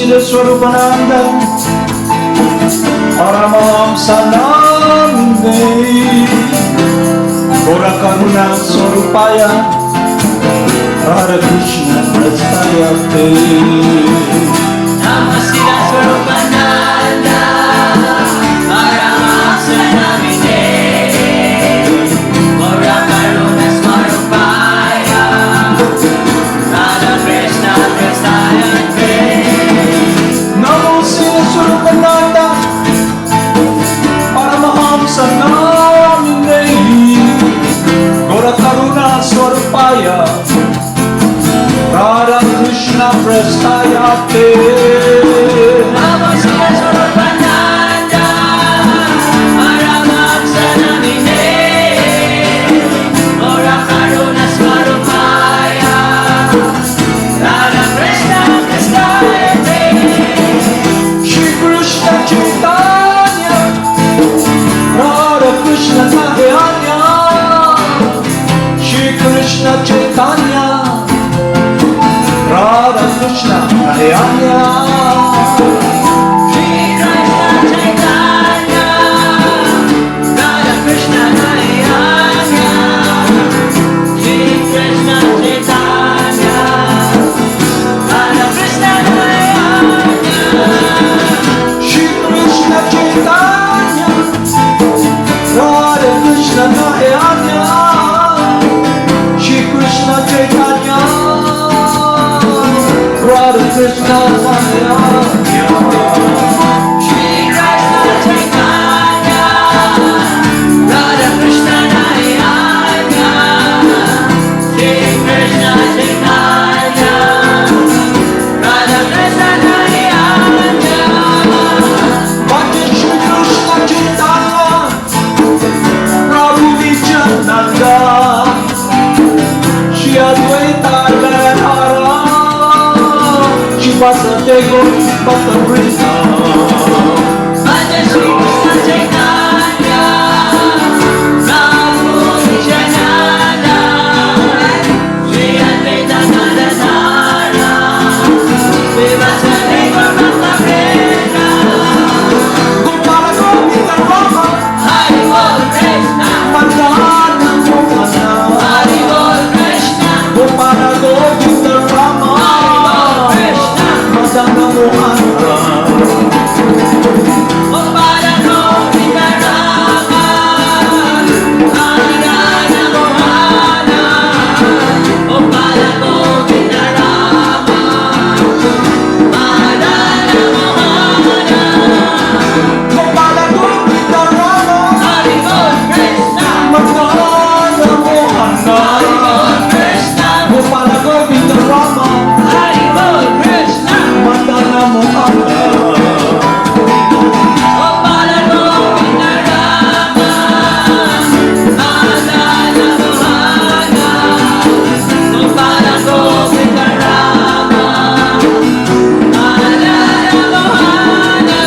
Siddhaswarupananda, Paramahamsa Namine, Gora Karuna Swarupaya, Radha Krishna Prastayate. Nama Siddhaswarupananda, Paramahamsa Namine, Gora Karuna Swarupaya, Radha Krishna Prastayate. Namo Siddhaswarupananda, Paramahamsa Namine, Gora Karuna Swarupaya, Radha Krishna Prastayate. Namo Siddhaswarupananda, Paramahamsa Namine, Gora Karuna Swarupaya, Radha Krishna Prastayate. Shri Krishna Chaitanya, Radha Krishna Madana, Shri Krishna Chaitanya, Radha Krishna Madana, Shri Krishna Chaitanya, Radha Krishna Madana, Shri Krishna Chaitanya, Radha Krishna Madana. Shri Krishna Chaitanya, Radha Krishna Madana, Shri Krishna Chaitanya, Radha Krishna Madana. Shri Krishna Chaitanya, Radha Krishna Madana, Shri Krishna Chaitanya, Radha Krishna Madana. Bhakti Shri Krishna Chaitanya, Prabhu Nityananda, Shri Advaita Gadadhara, Shri Vasudeva Bhakta Vrinda. Bhaja Shri Krishna Chaitanya, Prabhu Nityananda, Shri Advaita Gadadhara, Shri Vasudeva Bhakta Vrinda. Gopala Govinda Rama, Hari Bol Krishna, Madana Mohana, Hari Bol Krishna, Gopala Govinda Rama, Hari Bol Krishna, Madana Mohana. Gopala Govinda Rama, Madana Mohana, Gopala Govinda Rama, Madana Mohana. Gopala Govinda Rama, Hari Bol Krishna, Madana Mohana, Hari Bol Krishna, Gopala Govinda Rama, Hari Bol Krishna, Madana Mohana. Gopala Govinda Rama, Madana Mohana, Gopala Govinda Rama, Madana Mohana.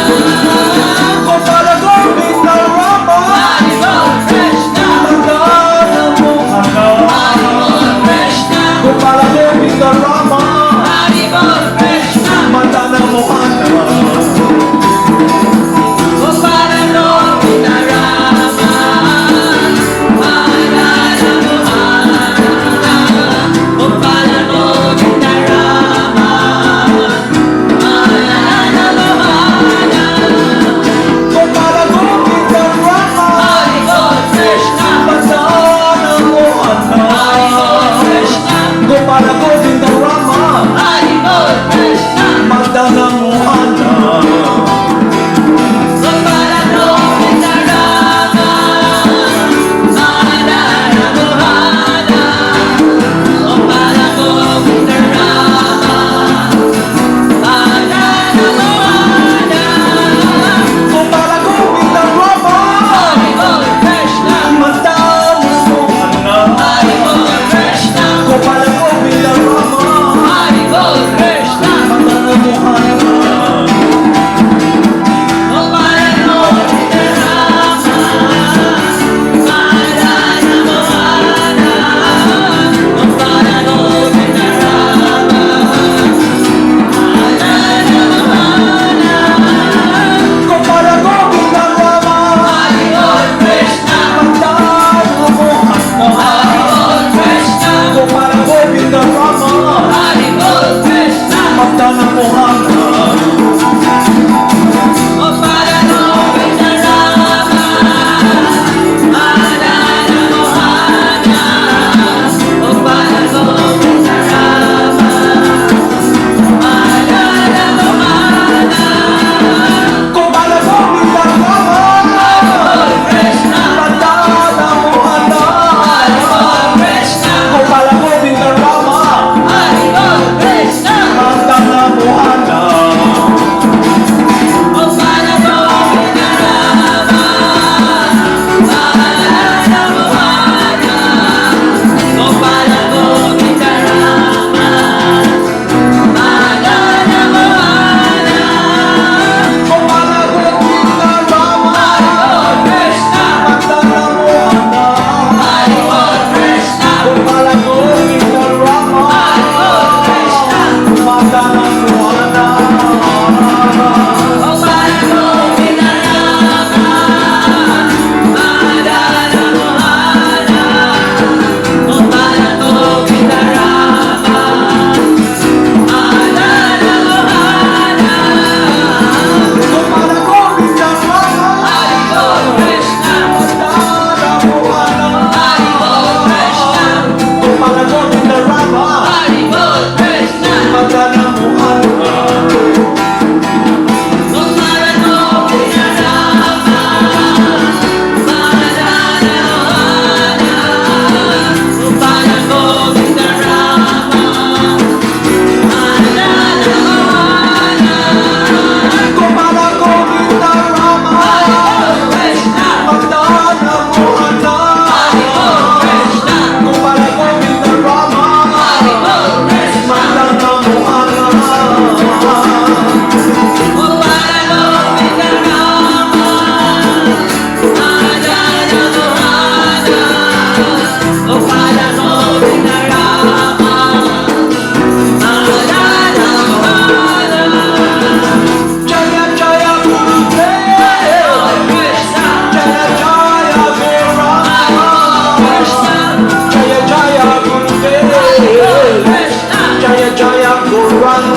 Gopala Govinda Rama, Hari Bol Krishna, Madana Mohana, Hari Bol Krishna, Gopala Govinda Rama, Hari Bol Krishna, Madana Mohana. Gopala Govinda Rama, Madana Mohana, Gopala Govinda Rama, Madana Mohana. Gopala Govinda Rama, Hari Bol Krishna, Madana Mohana, Hari Bol Krishna, Gopala Govinda Rama, Hari Bol Krishna, Madana Mohana. Gopala Govinda Rama, Madana Mohana, Gopala Govinda Rama, Madana Mohana. Gopala Govinda Rama, Hari Bol Krishna, Madana Mohana, Hari Bol Krishna, Gopala Govinda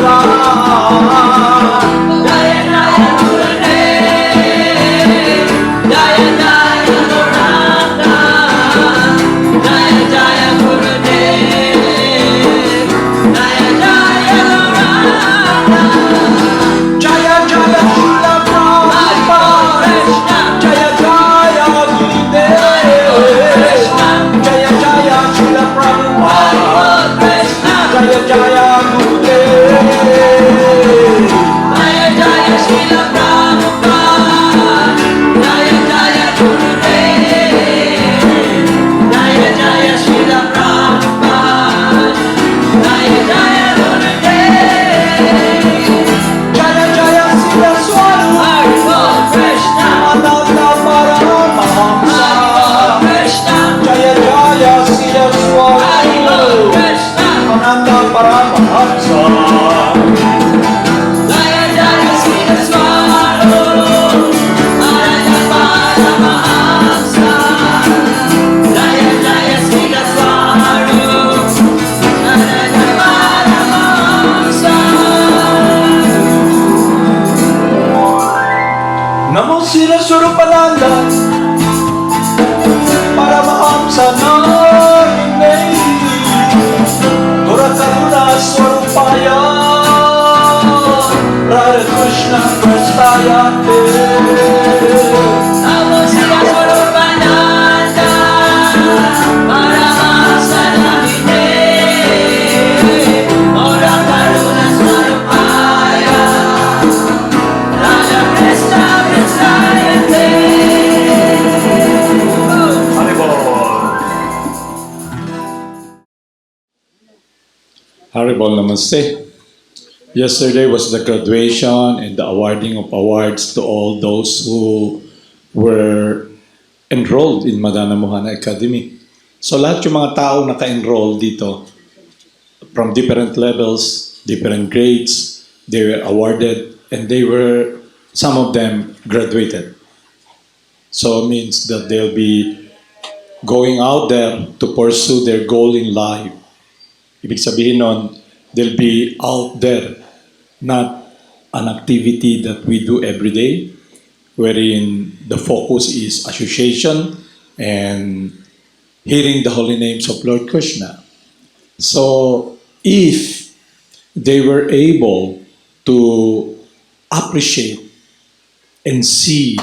Rama. Jaya Jaya Gurudev, Jaya Jaya Guranga, Jaya Jaya Gurudev, Jaya Jaya Guranga. Jaya Jaya Srila Prabhupada. Krishna, Jaya Jaya Gurudev. Krishna, Jaya Jaya Srila Prabhupada. Krishna, Jaya Jaya Gurudev. Jaya Jaya Srila Prabhupada, Jaya Jaya Gurudev, Jaya Jaya Srila Prabhupada, Jaya Jaya Gurudev. Jaya Jaya Siddhaswarupananda. Hare Krishna, Ananda Paramahamsa. Hare Krishna, Jaya Jaya Hare Siddhaswarupananda. Krishna, Ananda Paramahamsa. Jaya Jaya Siddhaswarupananda, Paramahamsa, Jaya Jaya Siddhaswarupananda, Paramahamsa. Namo Siddhaswarupananda. Paramahamsa Namine. Dura Karuna Swarupaya. Radha Krishna Prastayate. Namo Siddhaswarupananda, Paramahamsa Namine, Ora Karuna Swarupaya, Radha Krishna Prasayate. Haribol. Haribol Namaste. Yesterday was the graduation and the awarding of awards to all those who were enrolled in Madana Mohana Academy. So lahat yung mga tao naka-enroll dito from different levels, different grades, they were awarded and some of them graduated. So it means that they'll be going out there to pursue their goal in life. Ibig sabihin nun, they'll be out there, not an activity that we do every day, wherein the focus is association and hearing the holy names of Lord Krishna. So if they were able to appreciate and see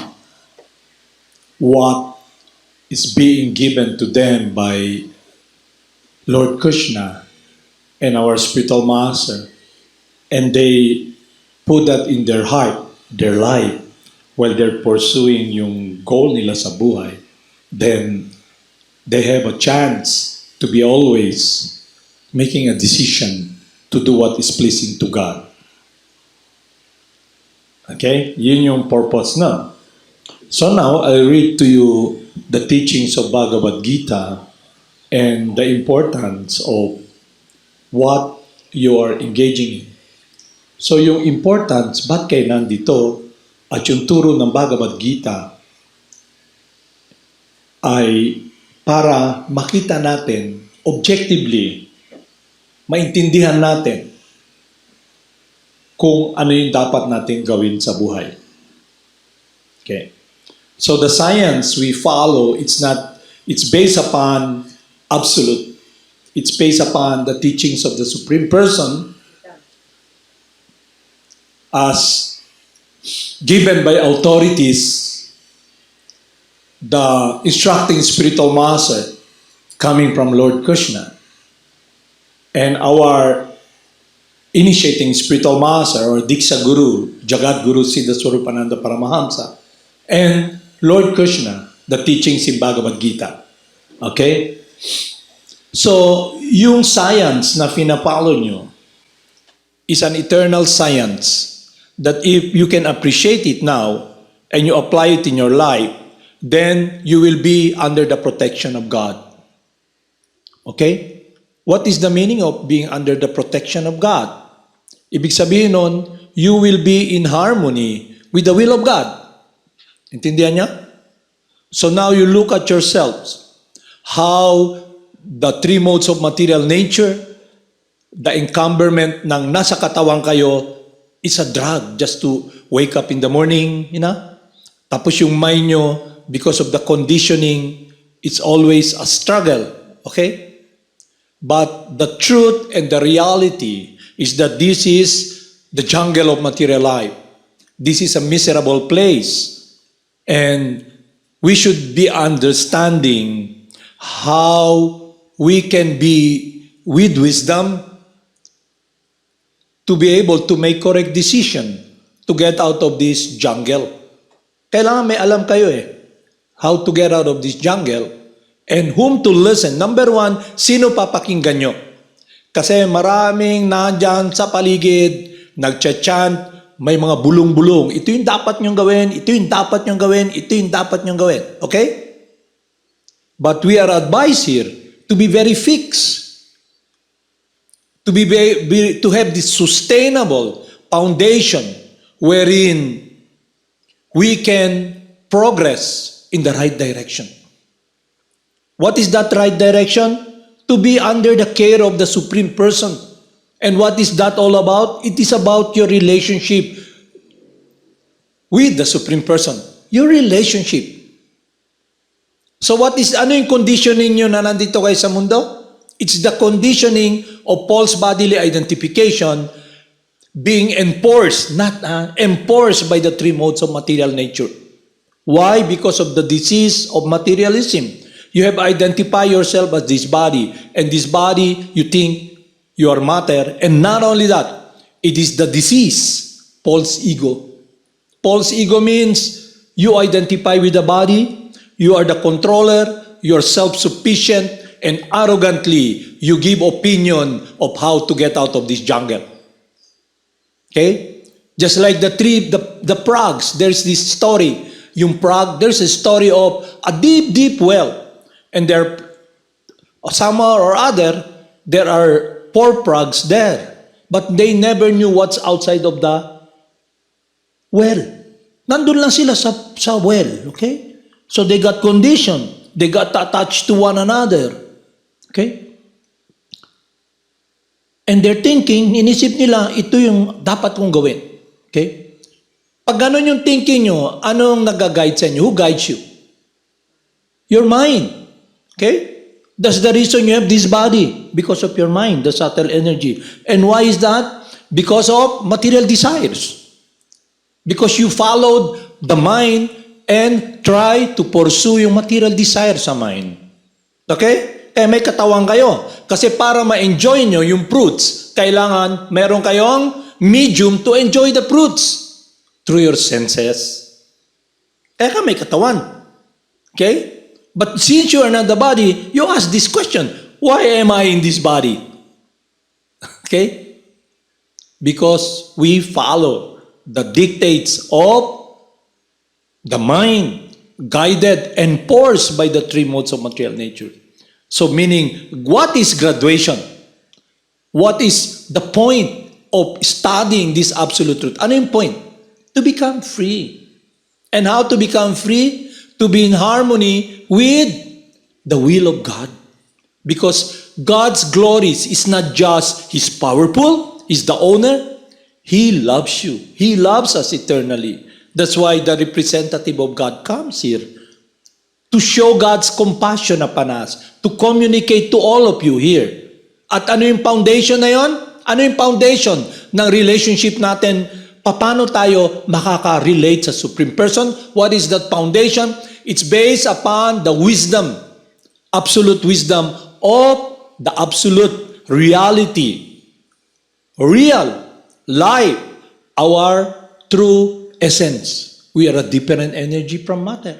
what is being given to them by Lord Krishna and our spiritual master, and they put that in their heart, their life, while they're pursuing yung goal nila sa buhay, then they have a chance to be always making a decision to do what is pleasing to God. Okay? Yun yung purpose na. So now, I read to you the teachings of Bhagavad Gita and the importance of what you are engaging in. So yung importance, ba't kayo nandito, at yung turo ng Bhagavad Gita ay para makita natin objectively, maintindihan natin kung ano yung dapat natin gawin sa buhay. Okay. So the science we follow, it's based upon absolute. It's based upon the teachings of the Supreme Person as given by authorities, the instructing spiritual master coming from Lord Krishna, and our initiating spiritual master or Diksha Guru, Jagad Guru Siddhaswarupananda Paramahamsa, and Lord Krishna, the teachings in Bhagavad Gita. Okay? So, yung science na pinapalo nyo is an eternal science that if you can appreciate it now and you apply it in your life, then you will be under the protection of God. Okay? What is the meaning of being under the protection of God? Ibig sabihin nun, you will be in harmony with the will of God. Intindihan niya? So now you look at yourselves, how the three modes of material nature the encumberment ng nasa katawan kayo is a drug just to wake up in the morning, Tapos yung mind nyo, because of the conditioning, it's always a struggle, okay? But the truth and the reality is that this is the jungle of material life. This is a miserable place. And we should be understanding how we can be with wisdom to be able to make correct decision to get out of this jungle. Kailangan may alam kayo how to get out of this jungle and whom to listen. Number one, sino papakinggan nyo? Kasi maraming nandyan sa paligid, nagcha-chant, may mga bulong-bulong. Ito yung dapat nyong gawin, ito yung dapat nyong gawin, ito yung dapat nyong gawin. Okay? But we are advised here to be very fixed. To have this sustainable foundation wherein we can progress in the right direction. What is that right direction? To be under the care of the Supreme Person. And what is that all about? It is about your relationship with the Supreme Person. Your relationship. So ano yung conditioning nyo na nandito kayo sa mundo? It's the conditioning of false bodily identification being enforced, not enforced by the three modes of material nature. Why? Because of the disease of materialism. You have identified yourself as this body, and this body, you think you are matter, and not only that, it is the disease, false ego. False ego means you identify with the body, you are the controller, you are self-sufficient, and arrogantly, you give opinion of how to get out of this jungle. Okay? Just like the frogs, there's this story. Yung frog, there's a story of a deep, deep well. And there, somehow or other, there are 4 frogs there. But they never knew what's outside of the well. Nandun lang sila sa well, okay? So they got conditioned. They got attached to one another. Okay? And they're thinking, inisip nila, ito yung dapat kong gawin. Okay? Pag ganun yung thinking nyo, anong nag-guide sa inyo? Who guides you? Your mind. Okay? That's the reason you have this body. Because of your mind, the subtle energy. And why is that? Because of material desires. Because you followed the mind and try to pursue yung material desire sa mind. Okay? Kaya may katawan kayo. Kasi para ma-enjoy nyo yung fruits, kailangan meron kayong medium to enjoy the fruits through your senses. Kaya ka may katawan. Okay? But since you are not the body, you ask this question, why am I in this body? Okay? Because we follow the dictates of the mind, guided and forced by the three modes of material nature. So meaning, what is graduation? What is the point of studying this absolute truth? Ano yung point? To become free. And how to become free? To be in harmony with the will of God. Because God's glories is not just He's powerful, He's the owner. He loves you. He loves us eternally. That's why the representative of God comes here. To show God's compassion upon us. To communicate to all of you here. At ano yung foundation na yon? Ano yung foundation ng relationship natin? Paano tayo makaka-relate sa Supreme Person? What is that foundation? It's based upon the wisdom, absolute wisdom of the absolute reality. Real life, our true essence. We are a different energy from matter.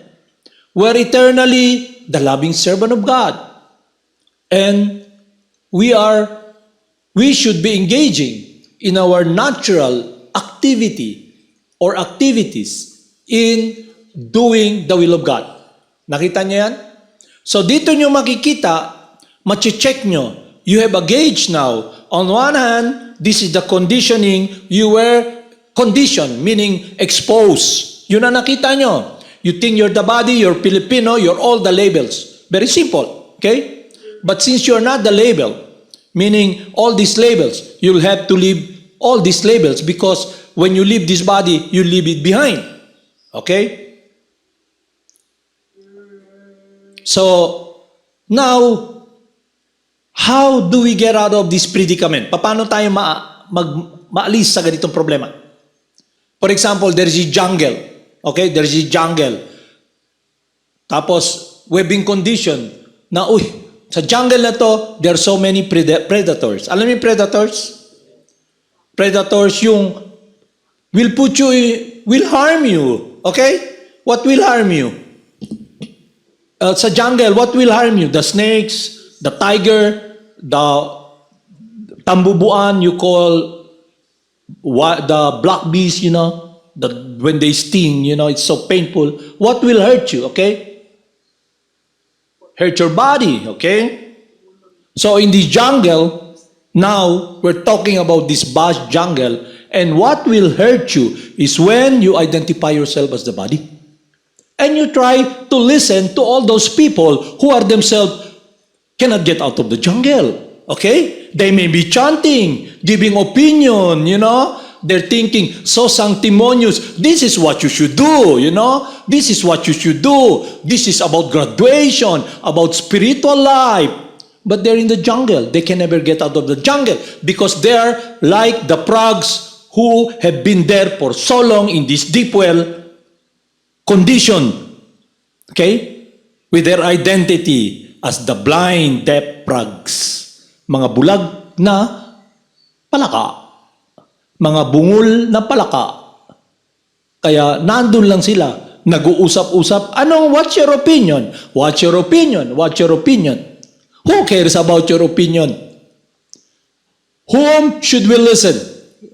We're eternally the loving servant of God. And we should be engaging in our natural activity or activities in doing the will of God. Nakita niyo yan? So dito nyo makikita, mache-check nyo. You have a gauge now. On one hand, this is the conditioning. You were conditioned, meaning exposed. Yun na nakita nyo. You think you're the body, you're Filipino, you're all the labels. Very simple. Okay? But since you're not the label, Meaning, all these labels, you'll have to leave all these labels because when you leave this body, you leave it behind. Okay? So, now, how do we get out of this predicament? Paano tayo maalis sa ganitong problema? For example, there is a jungle. Okay? There is a jungle. Tapos, we've been conditioned na, sa jungle na to, there are so many predators. Alam niyo yung predators? Predators yung will harm you. Okay? What will harm you? Sa jungle, what will harm you? The snakes, the tiger, the tambubuan you call the black beast, when they sting, it's so painful. What will hurt you, okay? Hurt your body, okay? So in the jungle, now we're talking about this vast jungle, and what will hurt you is when you identify yourself as the body. And you try to listen to all those people who are themselves cannot get out of the jungle, okay? They may be chanting, giving opinion, They're thinking, so sanctimonious, this is what you should do, This is what you should do. This is about graduation, about spiritual life. But they're in the jungle. They can never get out of the jungle because they're like the frogs who have been there for so long in this deep well condition, okay? With their identity as the blind, deaf frogs. Mga bulag na palaka. Mga bungol na palaka. Kaya nandun lang sila, nag-uusap-usap. What's your opinion? What's your opinion? What's your opinion? Who cares about your opinion? Whom should we listen?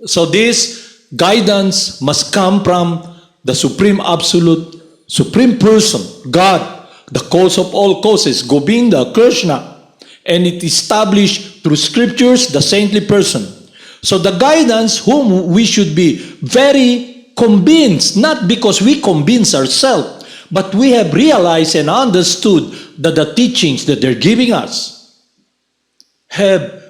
So this guidance must come from the Supreme Absolute, Supreme Person, God, the cause of all causes, Govinda, Krsna. And it established through scriptures, the saintly person. So the guidance whom we should be very convinced, not because we convince ourselves, but we have realized and understood that the teachings that they're giving us have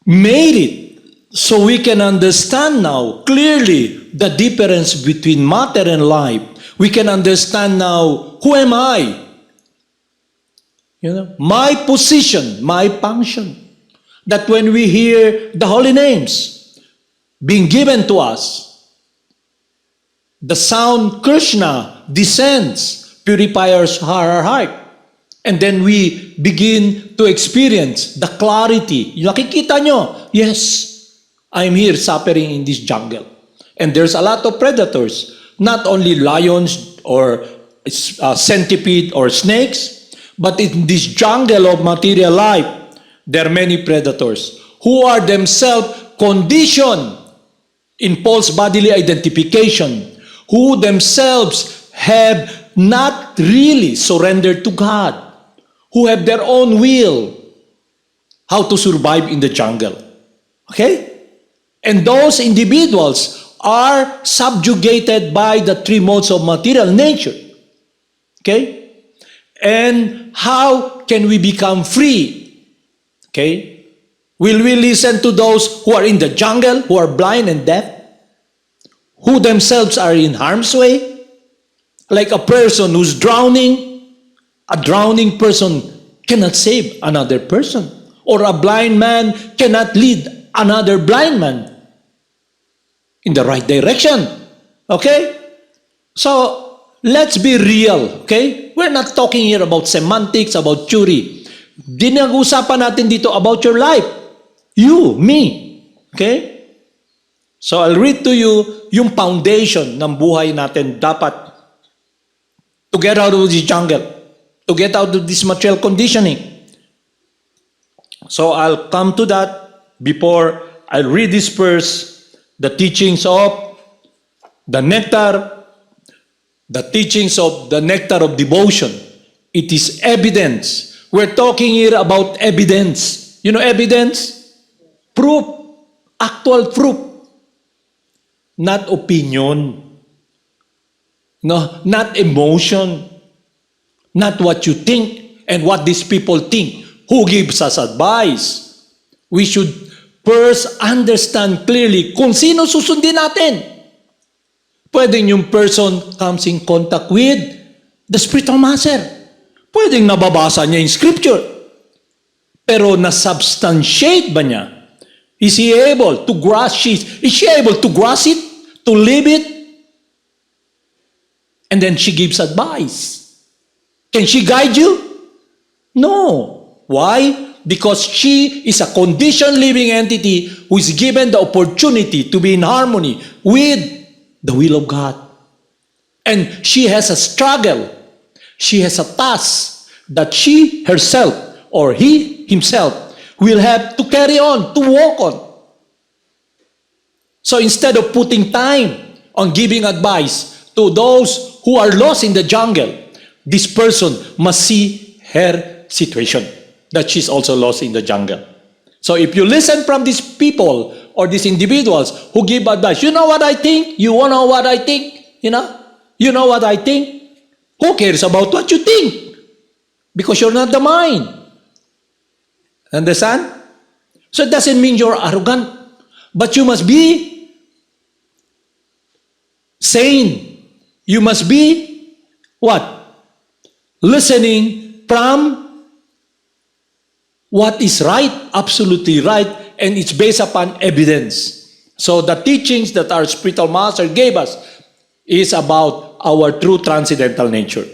made it so we can understand now clearly the difference between matter and life. We can understand now, who am I? My position, my function. That when we hear the holy names being given to us, the sound Krsna descends, purifies our heart. And then we begin to experience the clarity. Nakikita nyo, yes, I'm here suffering in this jungle. And there's a lot of predators, not only lions or centipede or snakes, but in this jungle of material life, there are many predators who are themselves conditioned in false bodily identification, who themselves have not really surrendered to God, who have their own will, how to survive in the jungle. Okay? And those individuals are subjugated by the three modes of material nature. Okay? And how can we become free? Okay? Will we listen to those who are in the jungle, who are blind and deaf, who themselves are in harm's way? Like a person who's drowning, a drowning person cannot save another person. Or a blind man cannot lead another blind man in the right direction. Okay? So, let's be real. Okay? We're not talking here about semantics, about theory. Dinag-usapan natin dito about your life. You, me. Okay? So I'll read to you yung foundation ng buhay natin dapat to get out of this jungle, to get out of this material conditioning. So I'll come to that before I'll read this first, the teachings of the nectar, the teachings of the nectar of devotion. It is evidence. We're talking here about evidence. You know evidence? Proof. Actual proof. Not opinion. No, not emotion. Not what you think and what these people think. who gives us advice, we should first understand clearly kung sino susundin natin. Pwedeng yung person comes in contact with the spiritual master. Pwedeng nababasa niya yung scripture. Pero na-substantiate ba niya? Is he able to grasp it? Is she able to grasp it? To live it? And then she gives advice. Can she guide you? No. Why? Because she is a conditioned living entity who is given the opportunity to be in harmony with the will of God. And she has a struggle. She has a task that she herself or he himself will have to carry on, to walk on. So instead of putting time on giving advice to those who are lost in the jungle, this person must see her situation, that she's also lost in the jungle. So if you listen from these people or these individuals who give advice, you know what I think? You want to know what I think? You know what I think? Who cares about what you think? Because you're not the mind. Understand? So it doesn't mean you're arrogant, but you must be sane. You must be what? Listening from what is right, absolutely right, and it's based upon evidence. So the teachings that our spiritual master gave us is about our true transcendental nature.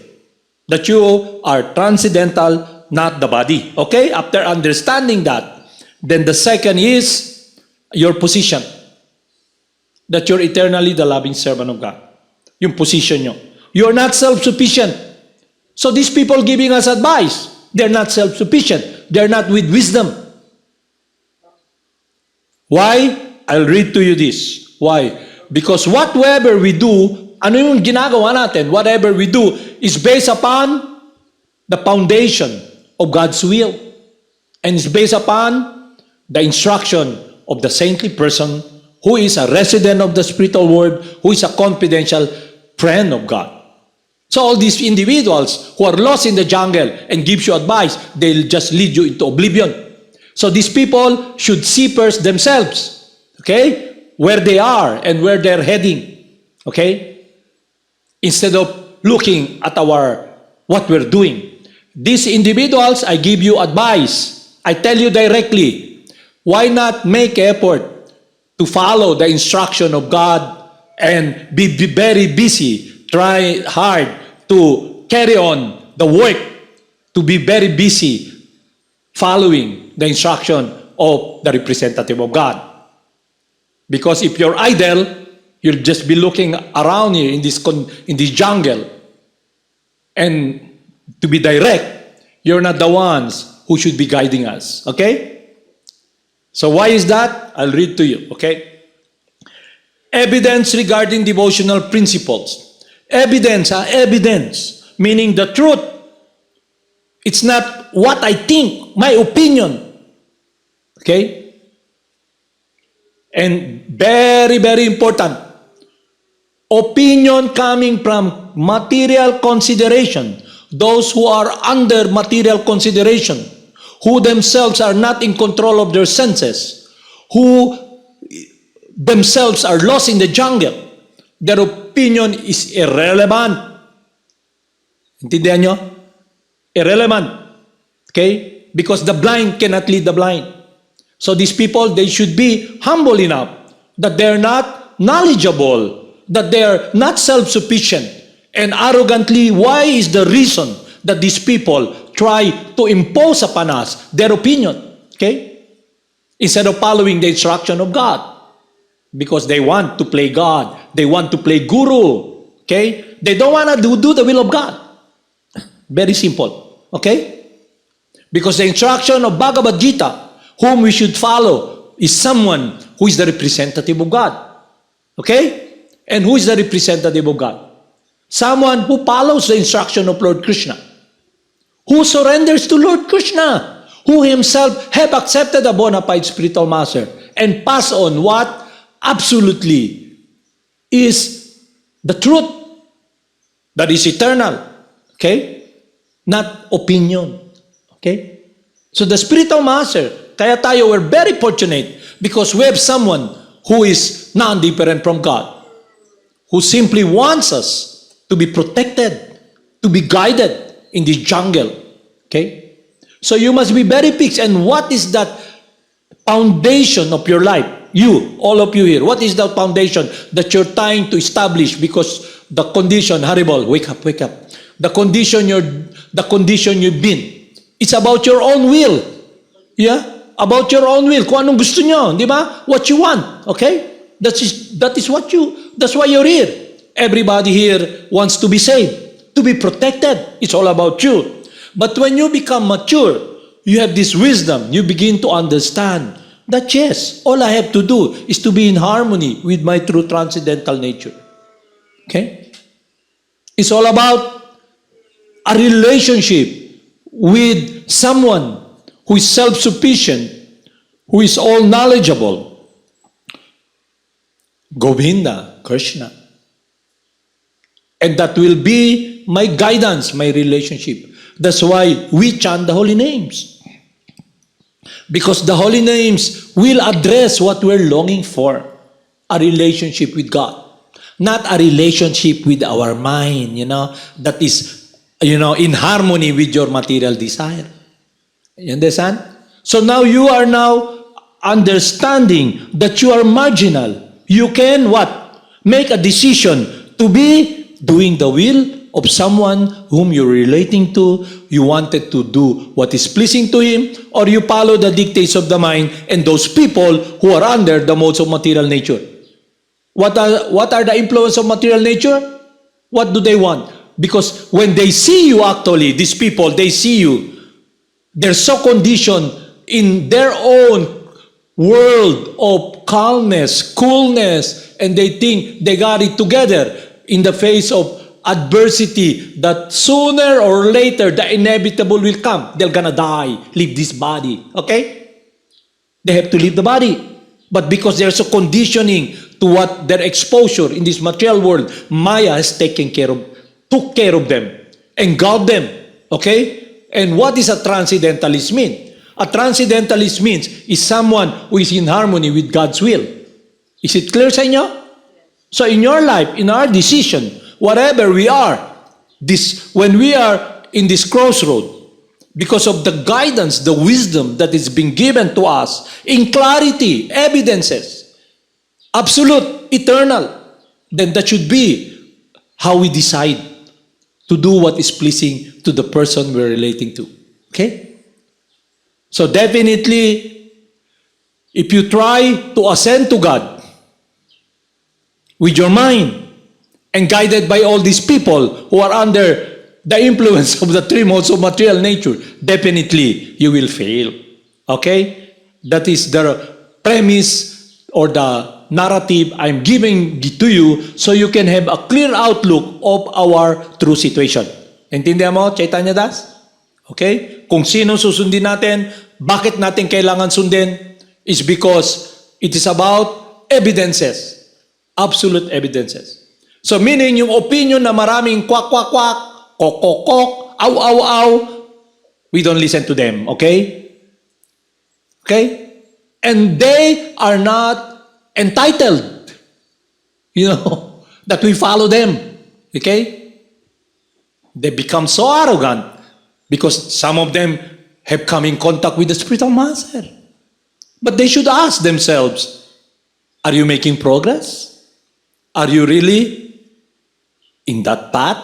That you are transcendental, not the body. Okay? After understanding that, then the second is your position. That you're eternally the loving servant of God. Yung position nyo. You're not self-sufficient. So these people giving us advice, they're not self-sufficient. They're not with wisdom. Why? I'll read to you this. Why? Because whatever we do, ano yung ginagawa natin, whatever we do, is based upon the foundation of God's will. And it's based upon the instruction of the saintly person who is a resident of the spiritual world, who is a confidential friend of God. So all these individuals who are lost in the jungle and gives you advice, they'll just lead you into oblivion. So these people should see first themselves, okay, where they are and where they're heading, okay, instead of looking at what we're doing. These individuals, I give you advice. I tell you directly, why not make effort to follow the instruction of God and be very busy, try hard to carry on the work, to be very busy following the instruction of the representative of God. Because if you're idle, you'll just be looking around here in this jungle. And to be direct, you're not the ones who should be guiding us. Okay? So why is that? I'll read to you. Okay? Evidence regarding devotional principles. Evidence, evidence, meaning the truth. It's not what I think, my opinion. Okay? And very, very important. Opinion coming from material consideration. Those who are under material consideration, who themselves are not in control of their senses, who themselves are lost in the jungle, their opinion is irrelevant. Intindihan nyo? Irrelevant. Okay? Because the blind cannot lead the blind. So these people, they should be humble enough that they're not knowledgeable, that they're not self-sufficient. And arrogantly, why is the reason that these people try to impose upon us their opinion? Okay? Instead of following the instruction of God. Because they want to play God. They want to play guru. Okay? They don't want to do the will of God. Very simple. Okay? Because the instruction of Bhagavad Gita, whom we should follow, is someone who is the representative of God. Okay? And who is the representative of God? Someone who follows the instruction of Lord Krishna. Who surrenders to Lord Krishna. Who himself have accepted a bona fide spiritual master and pass on what absolutely is the truth that is eternal. Okay? Not opinion. Okay? So the spiritual master, kaya tayo, we're very fortunate because we have someone who is non-different from God, who simply wants us to be protected, to be guided in this jungle. Okay? So you must be very fixed. And what is that foundation of your life? You, all of you here, what is the foundation that you're trying to establish because the condition, Haribol, wake up. The condition you've been. It's about your own will. Yeah? About your own will. Kung anong gusto nyo, di ba? What you want. Okay? That's why you're here. Everybody here wants to be saved, to be protected. It's all about you. But when you become mature, you have this wisdom, you begin to understand that yes, all I have to do is to be in harmony with my true transcendental nature. Okay? It's all about a relationship with someone who is self-sufficient, who is all knowledgeable. Govinda, Krsna. And that will be my guidance, my relationship. That's why we chant the holy names. Because the holy names will address what we're longing for. A relationship with God. Not a relationship with our mind, that is, in harmony with your material desire. You understand? So now you are now understanding that you are marginal. You can what? Make a decision to be doing the will of someone whom you're relating to. You wanted to do what is pleasing to him, or you follow the dictates of the mind and those people who are under the modes of material nature. What are the influence of material nature? What do they want? Because when they see you actually, these people, they see you, they're so conditioned in their own world of calmness, coolness, and they think they got it together in the face of adversity that sooner or later the inevitable will come. They're gonna die, leave this body. Okay? They have to leave the body. But because they're so conditioning to what their exposure in this material world, Maya has took care of them, engulfed them. Okay? And what does a transcendentalist mean? A transcendentalist means is someone who is in harmony with God's will. Is it clear sa inyo? So in your life, in our decision, whatever we are, when we are in this crossroad, because of the guidance, the wisdom that is being given to us, in clarity, evidences, absolute, eternal, then that should be how we decide to do what is pleasing to the person we're relating to. Okay? So definitely, if you try to ascend to God with your mind, and guided by all these people who are under the influence of the three modes of material nature, definitely you will fail. Okay? That is the premise or the narrative I'm giving to you so you can have a clear outlook of our true situation. Intindihan mo, Chaitanya Das? Okay? Kung sino susundin natin, bakit natin kailangan sundin, is because it is about evidences. Absolute evidences. So meaning yung opinion na maraming kwak-kwak-kwak, kok-kok-kok, aw-aw-aw, we don't listen to them, okay? Okay? And they are not entitled, that we follow them, okay? They become so arrogant because some of them have come in contact with the spiritual master. But they should ask themselves, are you making progress? Are you really in that path?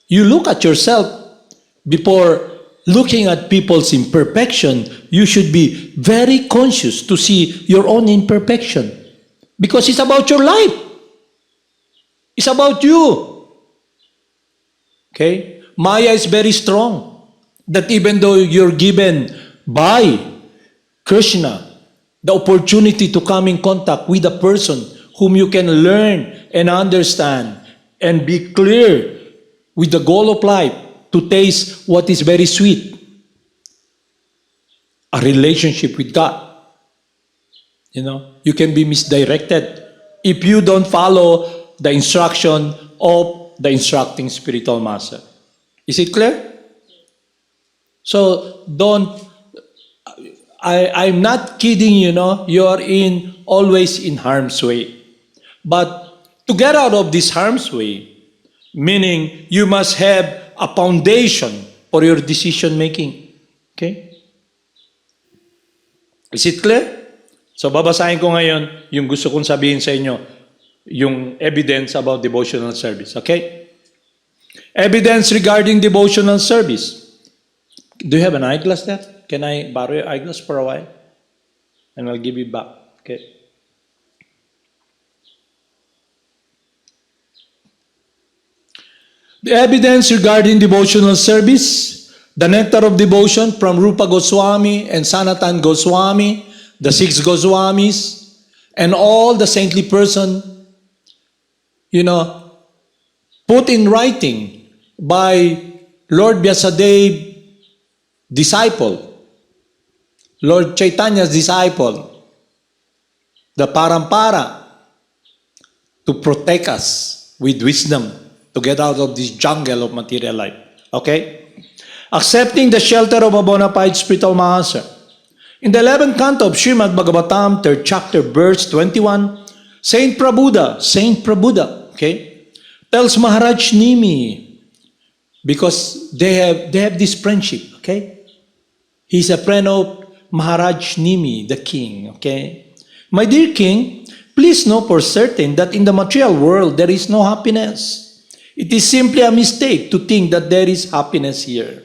You look at yourself before looking at people's imperfection. You should be very conscious to see your own imperfection because it's about your life. It's about you. Okay? Maya is very strong that even though you're given by Krsna the opportunity to come in contact with a person whom you can learn and understand and be clear with the goal of life to taste what is very sweet. A relationship with God. You can be misdirected if you don't follow the instruction of the instructing spiritual master. Is it clear? So don't I'm not kidding, you're always in harm's way. But to get out of this harm's way, meaning you must have a foundation for your decision making. Okay? Is it clear? So babasahin ko ngayon yung gusto kong sabihin sa inyo, yung evidence about devotional service. Okay? Evidence regarding devotional service. Do you have an eyeglass there? Can I borrow your eyeglass for a while? And I'll give it back. Okay? The evidence regarding devotional service, the nectar of devotion from Rupa Goswami and Sanatan Goswami, the 6 Goswamis, and all the saintly person, put in writing by Lord Vyasadeva disciple, Lord Chaitanya's disciple, the Parampara, to protect us with wisdom to get out of this jungle of material life. Okay? Accepting the shelter of a bona fide spiritual master. In the 11th canto of Srimad Bhagavatam, 3rd chapter, verse 21, Saint Prabhuda, okay, tells Maharaj Nimi, because they have this friendship, okay? He's a friend of Maharaj Nimi, the king, okay? My dear king, please know for certain that in the material world there is no happiness. It is simply a mistake to think that there is happiness here,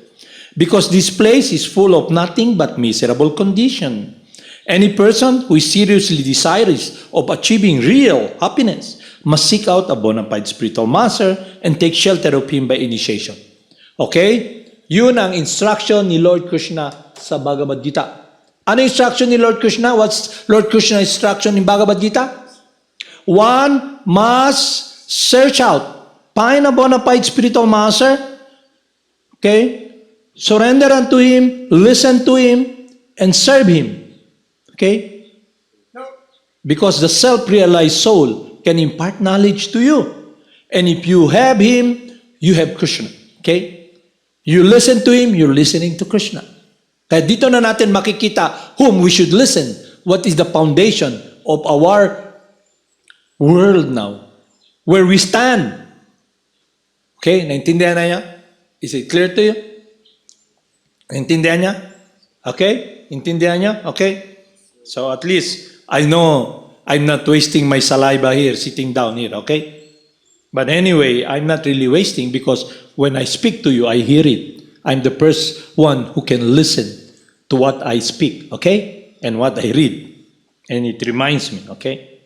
because this place is full of nothing but miserable condition. Any person who is seriously desirous of achieving real happiness must seek out a bona fide spiritual master and take shelter of him by initiation. Okay? Yun ang instruction ni Lord Krishna sa Bhagavad Gita. Ano instruction ni Lord Krishna? What's Lord Krishna's instruction in Bhagavad Gita? One must search out, find a bona fide spiritual master, okay? Surrender unto him, listen to him, and serve him. Okay? Because the self-realized soul can impart knowledge to you. And if you have him, you have Krishna. Okay? You listen to him, you're listening to Krishna. Kaya dito na natin makikita whom we should listen. What is the foundation of our world now? Where we stand. Okay? Naintindihan na niya? Is it clear to you? Naintindihan niya? Okay? Intindihan niya? Okay? So at least I know I'm not wasting my saliva here, sitting down here, okay? But anyway, I'm not really wasting because when I speak to you, I hear it. I'm the first one who can listen to what I speak, okay? And what I read. And it reminds me, okay?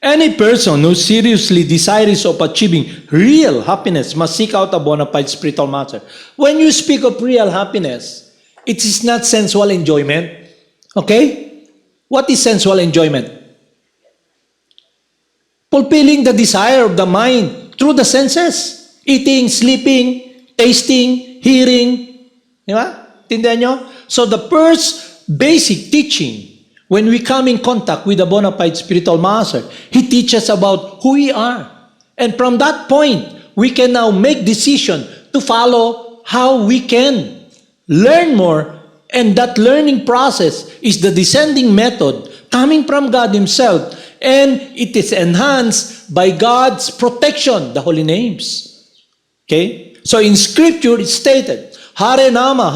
Any person who seriously desires of achieving real happiness must seek out a bona fide spiritual master. When you speak of real happiness, it is not sensual enjoyment. Okay? What is sensual enjoyment? Fulfilling the desire of the mind through the senses. Eating, sleeping, tasting, hearing. Di ba? Tindihan nyo? So the first basic teaching, when we come in contact with a bona fide spiritual master, he teaches about who we are. And from that point, we can now make decision to follow how we can learn more. And that learning process is the descending method coming from God Himself. And it is enhanced by God's protection, the holy names. Okay? So in Scripture, it's stated, Hare Nama,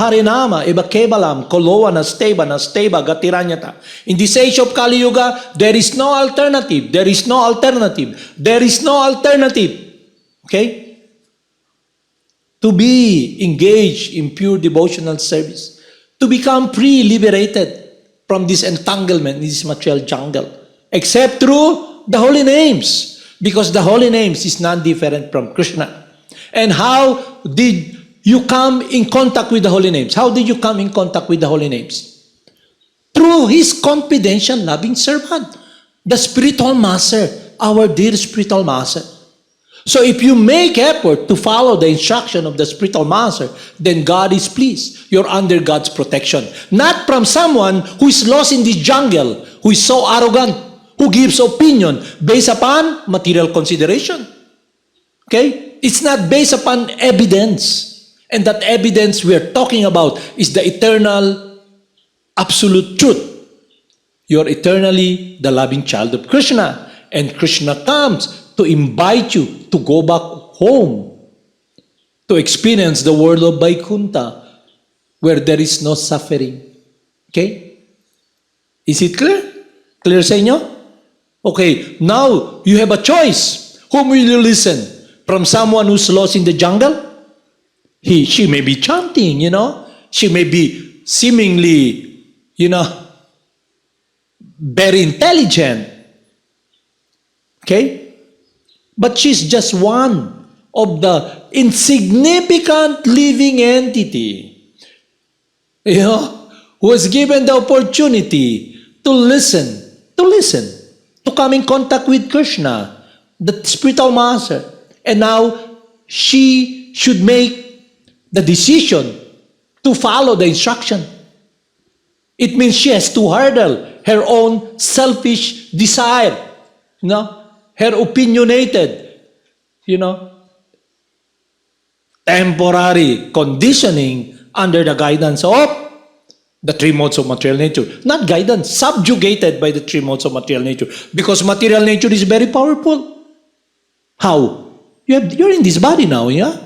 Eva Kevalam, Koloa Nasteva, Gatiranyata. In this age of Kali Yuga, there is no alternative. There is no alternative. There is no alternative. Okay? To be engaged in pure devotional service. To become free, liberated from this entanglement, in this material jungle. Except through the holy names. Because the holy names is non-different from Krishna. And how did you come in contact with the holy names? How did you come in contact with the holy names? Through His confidential, loving servant, the spiritual master, our dear spiritual master. So if you make effort to follow the instruction of the spiritual master, then God is pleased. You're under God's protection. Not from someone who is lost in this jungle, who is so arrogant, who gives opinion based upon material consideration. Okay? It's not based upon evidence. And that evidence we are talking about is the eternal, absolute truth. You are eternally the loving child of Krishna. And Krishna comes to invite you to go back home, to experience the world of Vaikuntha, where there is no suffering. Okay? Is it clear? Clear sa inyo? Okay, now you have a choice. Whom will you listen? From someone who's lost in the jungle? She may be chanting, She may be seemingly, very intelligent. Okay? But she's just one of the insignificant living entity, who was given the opportunity to listen, to come in contact with Krishna, the spiritual master. And now she should make the decision to follow the instruction. It means she has to hurdle her own selfish desire, her opinionated, temporary conditioning under the guidance of the three modes of material nature. Not guidance, subjugated by the three modes of material nature. Because material nature is very powerful. How? You're in this body now, yeah?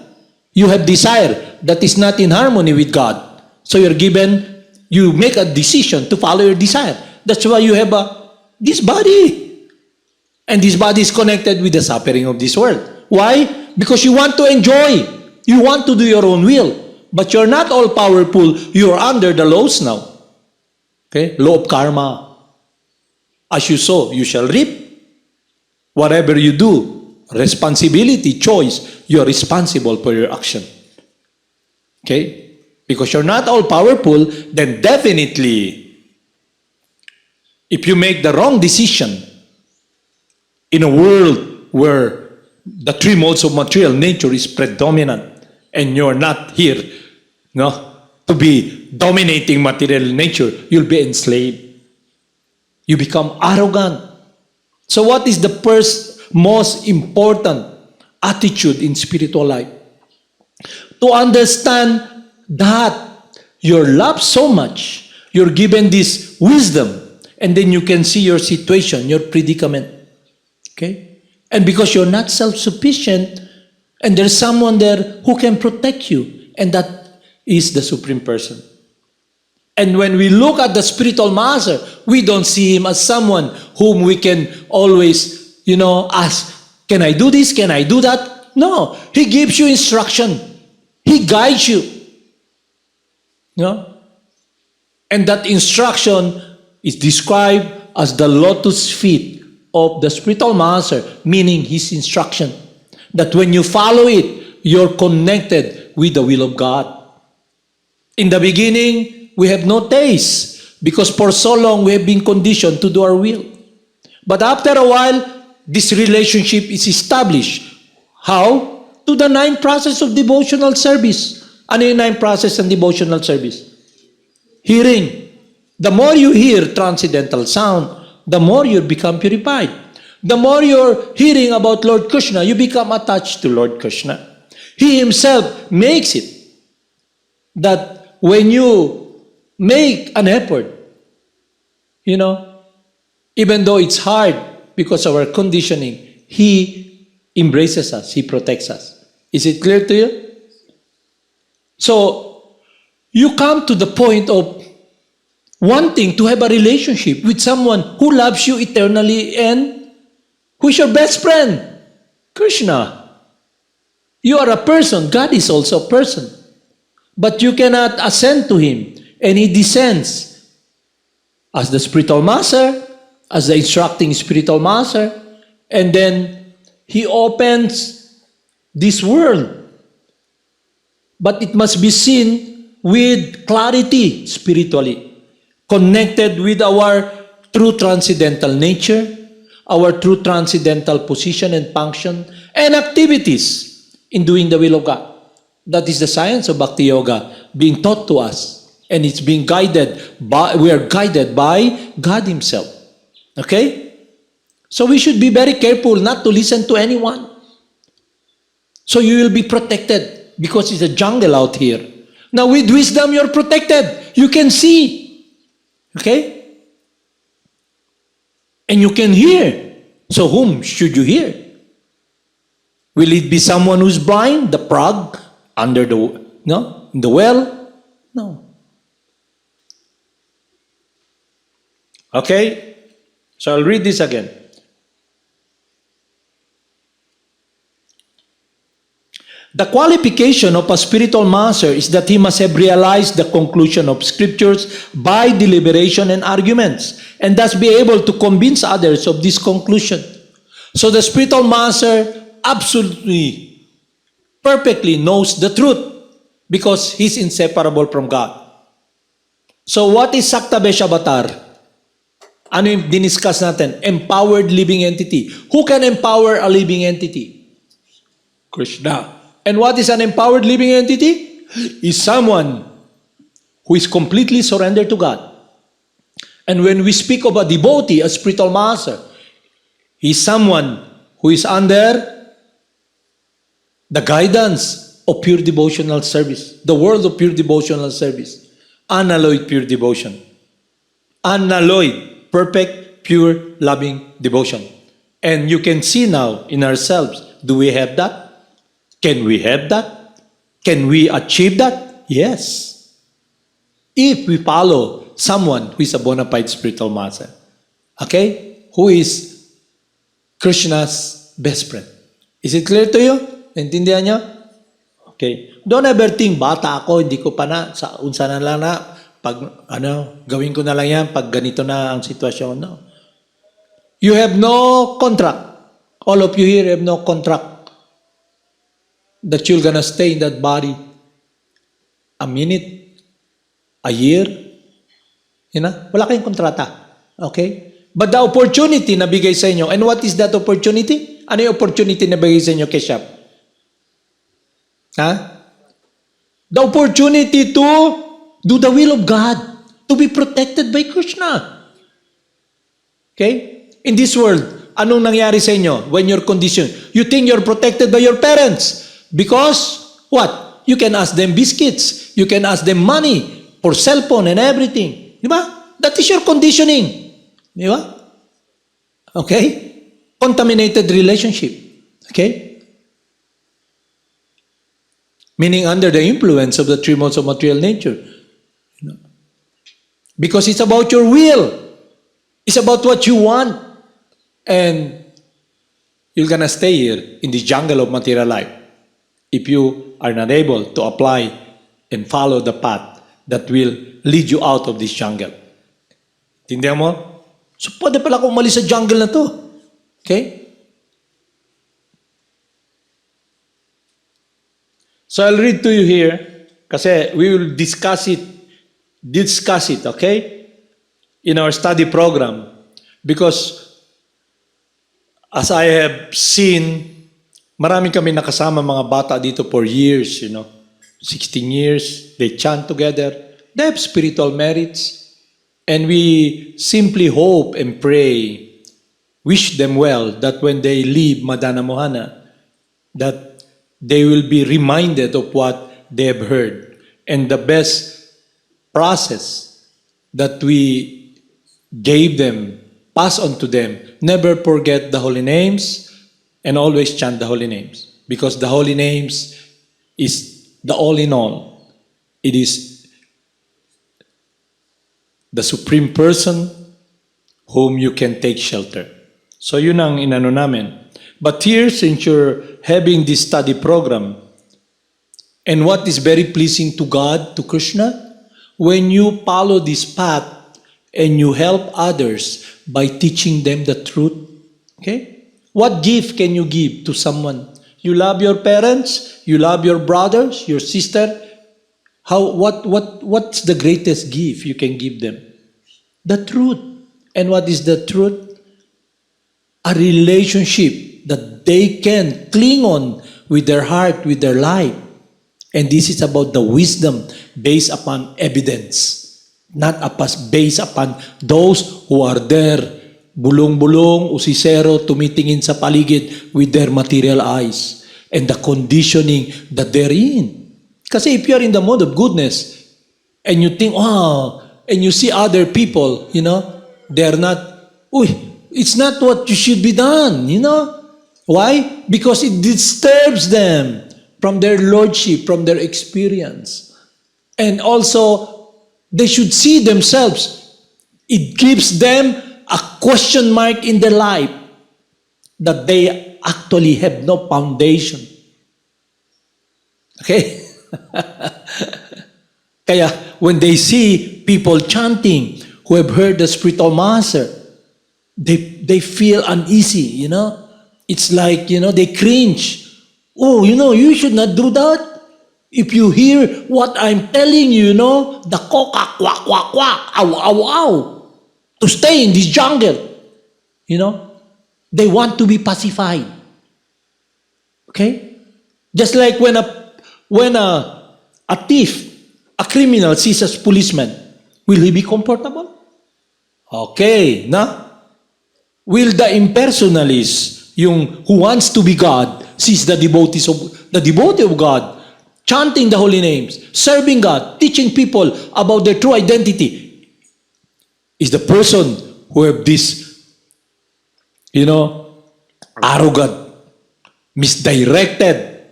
You have desire that is not in harmony with God. So you make a decision to follow your desire. That's why you have this body. And this body is connected with the suffering of this world. Why? Because you want to enjoy. You want to do your own will. But you're not all powerful. You're under the laws now. Okay? Law of karma. As you sow, you shall reap. Whatever you do, responsibility, choice, you're responsible for your action. Okay? Because you're not all powerful, then definitely, if you make the wrong decision in a world where the three modes of material nature is predominant and you're not here to be dominating material nature, you'll be enslaved. You become arrogant. So what is the first most important attitude in spiritual life? To understand that you're loved so much, you're given this wisdom, and then you can see your situation, your predicament. Okay? And because you're not self-sufficient, and there's someone there who can protect you, and that is the Supreme Person. And when we look at the spiritual master, we don't see him as someone whom we can always, ask, can I do this? Can I do that? No. He gives you instruction. He guides you. And that instruction is described as the lotus feet of the spiritual master, meaning his instruction. That when you follow it, you're connected with the will of God. In the beginning, we have no taste because for so long we have been conditioned to do our will. But after a while, this relationship is established. How? To the 9 process of devotional service. Ano yung 9 process ng devotional service? Hearing. The more you hear transcendental sound, the more you become purified. The more you're hearing about Lord Krishna, you become attached to Lord Krishna. He himself makes it that when you make an effort, even though it's hard because of our conditioning, He embraces us, He protects us. Is it clear to you? So, you come to the point of wanting to have a relationship with someone who loves you eternally and who is your best friend? Krishna. You are a person. God is also a person. But you cannot ascend to Him. And He descends as the spiritual master, as the instructing spiritual master, and then He opens this world. But it must be seen with clarity spiritually, connected with our true transcendental nature, our true transcendental position and function, and activities in doing the will of God. That is the science of Bhakti Yoga being taught to us. And it's being guided by, we are guided by God Himself. Okay? So we should be very careful not to listen to anyone. So you will be protected because it's a jungle out here. Now with wisdom, you're protected. You can see. Okay? And you can hear. So whom should you hear? Will it be someone who's blind, the frog, under the, no? In the well? No. Okay? So I'll read this again. The qualification of a spiritual master is that he must have realized the conclusion of scriptures by deliberation and arguments, and thus be able to convince others of this conclusion. So the spiritual master absolutely, perfectly knows the truth because he's inseparable from God. So what is Saktabesha Avatar? Ano yung diniscuss natin? Empowered living entity. Who can empower a living entity? Krishna. And what is an empowered living entity? Is someone who is completely surrendered to God. And when we speak of a devotee, a spiritual master, he is someone who is under the guidance of pure devotional service, the world of pure devotional service, unalloyed pure devotion, unalloyed, perfect, pure, loving devotion. And you can see now in ourselves, do we have that? Can we have that? Can we achieve that? Yes. If we follow someone who is a bona fide spiritual master, okay? Who is Krishna's best friend. Is it clear to you? Naintindihan niyo? Okay. Don't ever think, bata ako, hindi ko pa na, sa unsa na lang na, pag gawin ko na lang yan, pag ganito na ang sitwasyon. No. You have no contract. All of you here have no contract that you're gonna stay in that body a minute, a year. Wala kayong kontrata. Okay? But the opportunity na bigay sa inyo, and what is that opportunity? Ano yung opportunity na bigay sa inyo, Keshap? The opportunity to do the will of God, to be protected by Krishna. Okay? In this world, anong nangyari sa inyo when you're conditioned? You think you're protected by your parents. Because, what? You can ask them biscuits. You can ask them money for cell phone and everything. Di ba? That is your conditioning. Di ba? Okay? Contaminated relationship. Okay? Meaning under the influence of the three modes of material nature. Because it's about your will. It's about what you want. And you're gonna stay here in this jungle of material life if you are not able to apply and follow the path that will lead you out of this jungle. Tindihan mo? So, pwede pala akong umalis sa jungle na to. Okay? So, I'll read to you here kasi we will discuss it, okay? In our study program. Because as I have seen, marami kami nakasama mga bata dito for years, 16 years, they chant together. They have spiritual merits. And we simply hope and pray, wish them well, that when they leave Madana Mohana, that they will be reminded of what they have heard. And the best process that we gave them, pass on to them, never forget the holy names, and always chant the holy names. Because the holy names is the all in all. It is the supreme person whom you can take shelter. So yun ang inano namin. But here, since you're having this study program, and what is very pleasing to God, to Krishna, when you follow this path and you help others by teaching them the truth, okay? What gift can you give to someone? You love your parents, you love your brothers, your sister. What's the greatest gift you can give them? The truth. And what is the truth? A relationship that they can cling on with their heart, with their life. And this is about the wisdom based upon evidence, not based upon those who are there bulong-bulong, usisero, tumitingin sa paligid with their material eyes. and the conditioning that they're in. Kasi if you're in the mode of goodness, and you think, wow, and you see other people, they're not, it's not what you should be done, Why? Because it disturbs them from their lordship, from their experience. And also, they should see themselves. It gives them a question mark in their life that they actually have no foundation. Okay? Kaya, when they see people chanting who have heard the spiritual master, they feel uneasy, It's like, they cringe. Oh, you should not do that. If you hear what I'm telling you, the quack, quack, quack, quack, ow, ow, ow, to stay in this jungle, they want to be pacified. Okay? Just like when a thief, a criminal sees a policeman, will he be comfortable? Okay, na? Will the impersonalist, who wants to be God, sees the devotee of God, chanting the holy names, serving God, teaching people about their true identity, is the person who have this, arrogant, misdirected,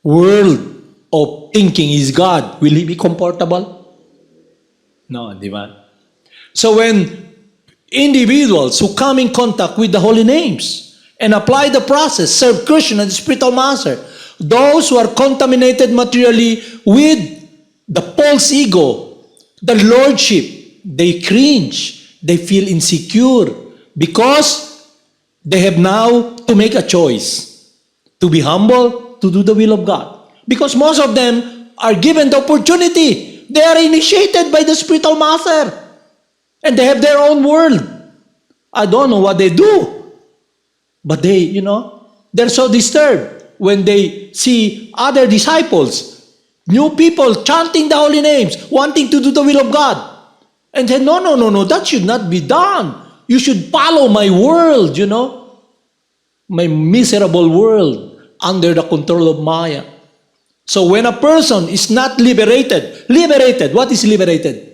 world of thinking is God. Will he be comfortable? No, di ba? So when individuals who come in contact with the holy names and apply the process, serve Krishna, the spiritual master, those who are contaminated materially with the false ego, the lordship, they cringe, they feel insecure because they have now to make a choice to be humble, to do the will of God. Because most of them are given the opportunity. They are initiated by the spiritual master. And they have their own world. I don't know what they do. But they're so disturbed when they see other disciples, new people chanting the holy names, wanting to do the will of God. And say, no, that should not be done. You should follow my world, my miserable world under the control of Maya. So when a person is not liberated, what is liberated?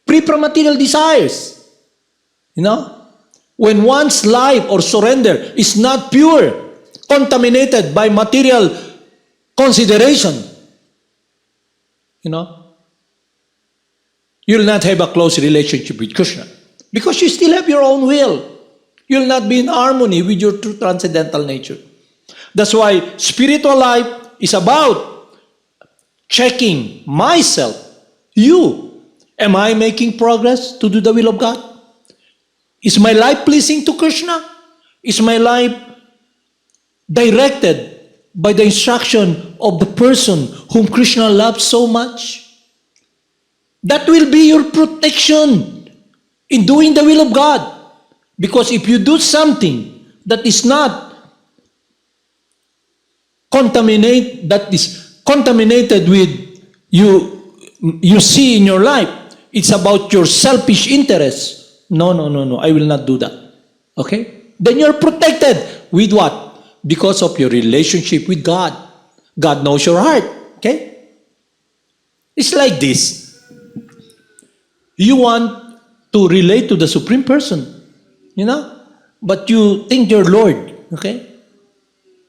Free from material desires. When one's life or surrender is not pure, contaminated by material consideration, you'll not have a close relationship with Krishna. Because you still have your own will. You'll not be in harmony with your true transcendental nature. That's why spiritual life is about checking myself. Am I making progress to do the will of God? Is my life pleasing to Krishna? Is my life directed by the instruction of the person whom Krishna loves so much? That will be your protection in doing the will of God. Because if you do something that is contaminated with you see in your life, it's about your selfish interests. No, I will not do that. Okay? Then you're protected with what? Because of your relationship with God. God knows your heart. Okay? It's like this. You want to relate to the Supreme Person, but you think you're Lord. Okay?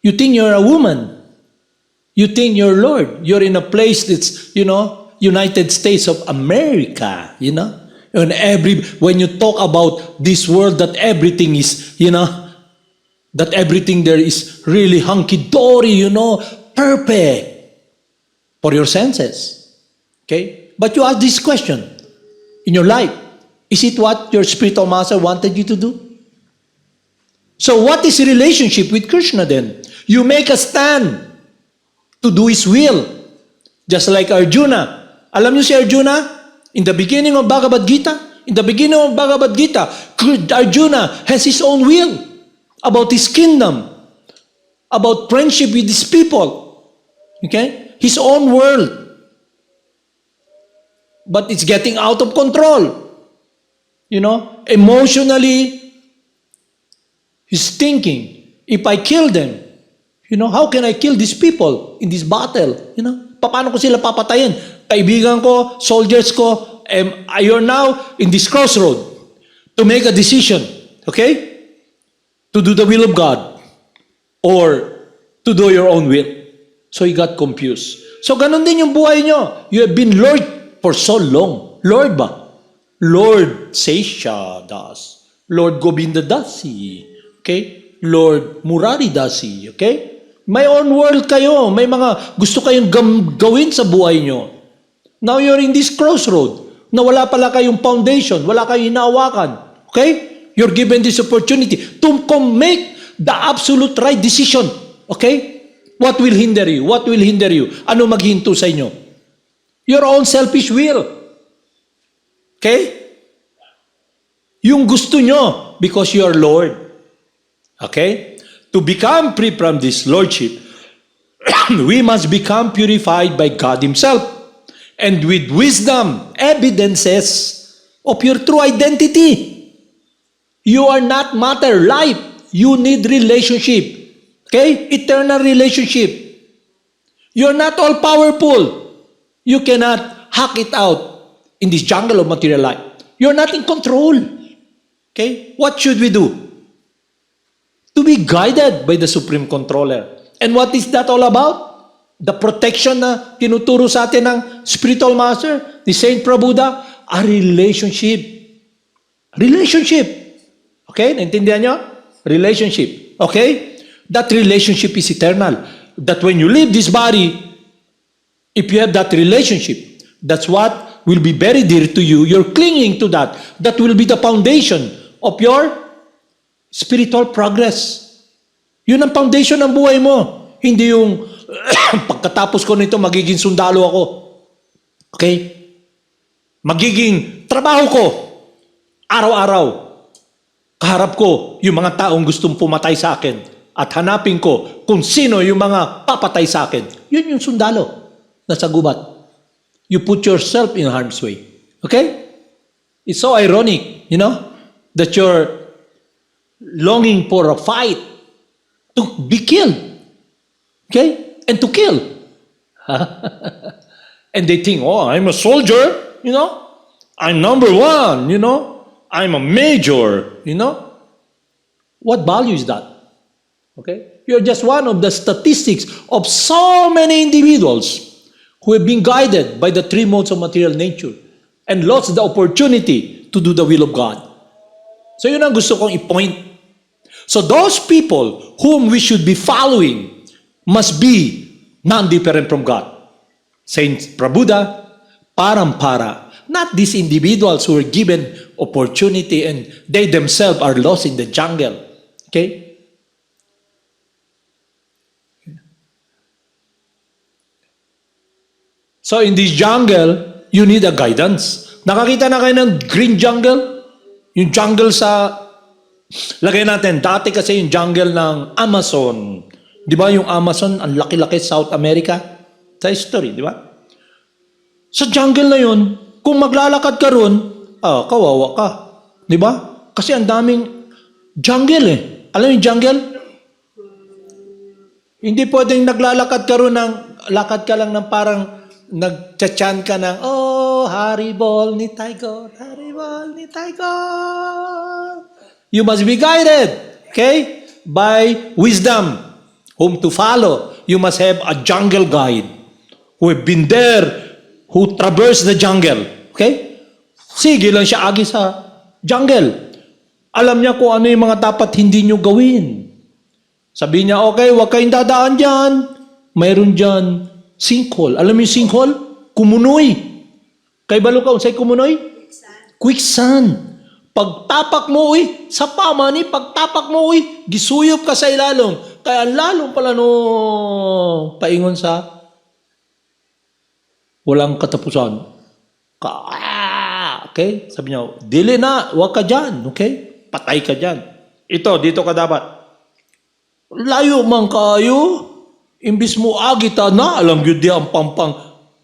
You think you're a woman. You think you're Lord. You're in a place that's, United States of America, And when you talk about this world, that everything is, that everything there is really hunky-dory, perfect for your senses. Okay? But you ask this question in your life. Is it what your spiritual master wanted you to do? So what is the relationship with Krishna then? You make a stand to do His will. Just like Arjuna. Alam niyo si Arjuna? In the beginning of Bhagavad Gita, Arjuna has his own will about his kingdom, about friendship with his people. Okay? His own world. But it's getting out of control. Emotionally, he's thinking, if I kill them, You know, how can I kill these people in this battle? You know, paano ko sila papatayin? Kaibigan ko, soldiers ko, you're now in this crossroad to make a decision, okay? To do the will of God or to do your own will. So he got confused. So ganun din yung buhay nyo. You have been Lord for so long. Lord ba? Lord Sesha Das. Lord Govinda Dasi. Okay? Lord Murari Dasi. Okay? May own world kayo. May mga gusto kayong gawin sa buhay nyo. Now you're in this crossroad na wala pala kayong foundation, wala kayong hinahawakan. Okay? You're given this opportunity to make the absolute right decision. Okay? What will hinder you? What will hinder you? Ano maghinto sa inyo? Your own selfish will. Okay? Yung gusto nyo because you are Lord. Okay? To become free from this lordship, we must become purified by God Himself and with wisdom, evidences of your true identity. You are not matter, life. You need relationship. Okay? Eternal relationship. You're not all powerful. You cannot hack it out in this jungle of material life. You're not in control. Okay? What should we do? To be guided by the Supreme Controller. And what is that all about? The protection na tinuturo sa atin ng Spiritual Master, ni Saint Prabhupada, a relationship. Relationship. Okay? Naintindihan nyo? Relationship. Okay? That relationship is eternal. That when you leave this body, if you have that relationship, that's what will be very dear to you. You're clinging to that. That will be the foundation of your spiritual progress. Yun ang foundation ng buhay mo. Hindi yung pagkatapos ko nito, magiging sundalo ako. Okay? Magiging trabaho ko. Araw-araw. Kaharap ko yung mga taong gustong pumatay sa akin. At hanapin ko kung sino yung mga papatay sa akin. Yun yung sundalo na sa gubat. You put yourself in harm's way. Okay? It's so ironic, you know, that you're longing for a fight to be killed. Okay? And to kill. And they think, oh, I'm a soldier, you know. I'm number one, you know. I'm a major, you know. What value is that? Okay? You're just one of the statistics of so many individuals who have been guided by the three modes of material nature and lost the opportunity to do the will of God. So yun ang gusto kong i-point. So those people whom we should be following must be non-different from God. Saint Prabhupada, Parampara, not these individuals who are given opportunity and they themselves are lost in the jungle. Okay? So in this jungle, you need a guidance. Nakakita na kayo ng green jungle? Yung jungle sa lagay natin, dati kasi yung jungle ng Amazon. Di ba yung Amazon, ang laki-laki South America? Sa history, di ba? Sa jungle na yun, kung maglalakad ka ron, kawawa ka. Di ba? Kasi ang daming jungle eh. Alam yung jungle? Hindi pwedeng naglalakad ka ron ng, lakad ka lang ng parang nagcha-chant ka ng, oh, Haribol ni Tiger, Haribol ni Tiger. You must be guided, okay, by wisdom, whom to follow. You must have a jungle guide who have been there, who traversed the jungle, okay? Sige lang siya agi sa jungle. Alam niya kung ano yung mga dapat hindi nyo gawin. Sabi niya, okay, huwag kayong dadaan dyan. Mayroon dyan sinkhole. Alam mo yung sinkhole? Kumunoy. Kay balo ka, unsay kumunoy? Quicksand. Pagtapak mo, sa pama ni, pagtapak mo, gisuyop ka sa ilalong. Kaya lalong pala no, paingon sa walang katapusan. Okay? Sabi niya, dili na, huwag ka dyan. Okay? Patay ka dyan. Ito, dito ka dapat. Layo man kayo. Imbis mo agita na, alam yun di ang pampang.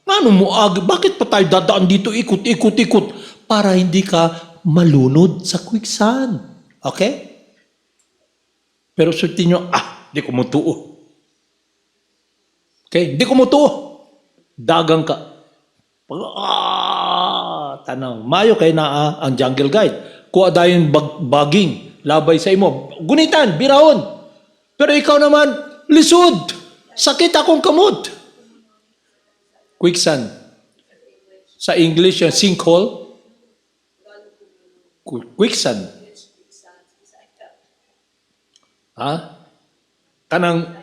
Ano mo agi? Bakit pa tayo dadaan dito, ikot? Para hindi ka malunod sa quicksand. Okay? Pero sabihin nyo, di ko mutuo. Okay? Hindi kumuto. Dagang ka. Tanang. Mayo kay naa ang jungle guide. Kuha dayon baging. Labay sa imo. Gunitan, birahon. Pero ikaw naman, lisod. Sakit akong kamot. Quicksand. Sa English, yung sinkhole. Quicksand. Ha? Kanang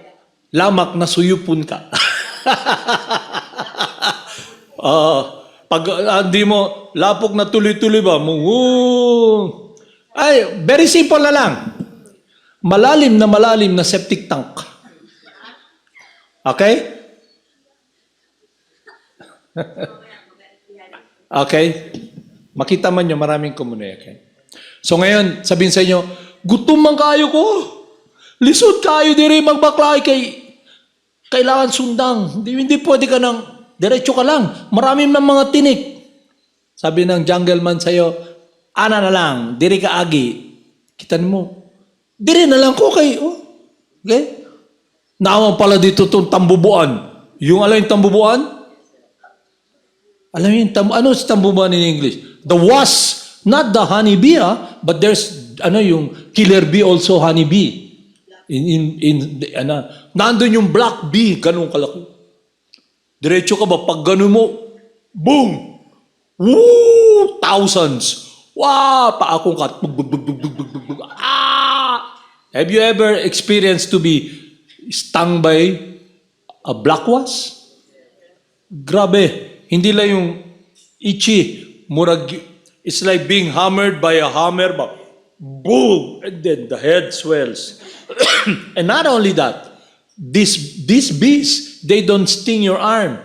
lamak na suyupon ka. Pag hindi mo, lapok na tuloy-tuloy ba? Ay, very simple na lang. Malalim na septic tank. Okay? Okay? Makita man nyo, maraming komunay. Okay? So ngayon, sabihin sa inyo, gutom man kayo ko. Lisod kayo diri magbaklay kailangan sundang. Hindi pwede ka nang diretso ka lang. Maraming ng mga tinik. Sabi ng jungle man sa'yo, ana na lang, diri ka agi. Kita mo, diri na lang ko kay, okay? Naawang pala dito itong tambubuan. Yung alam yung tambubuan? Alam yung ano si tambubuan in English? The wasp, not the honeybee, but there's yung killer bee also honeybee. Nandun yung black bee, ganun kalaki. Diretso ka ba? Pag ganun mo, boom! Woo! Thousands. Wow! Paakong ka. Have you ever experienced to be stung by a black wasp? Grabe. Hindi lang yung itchy. Murag, it's like being hammered by a hammer. Boom! And then the head swells. And not only that, these bees, they don't sting your arm.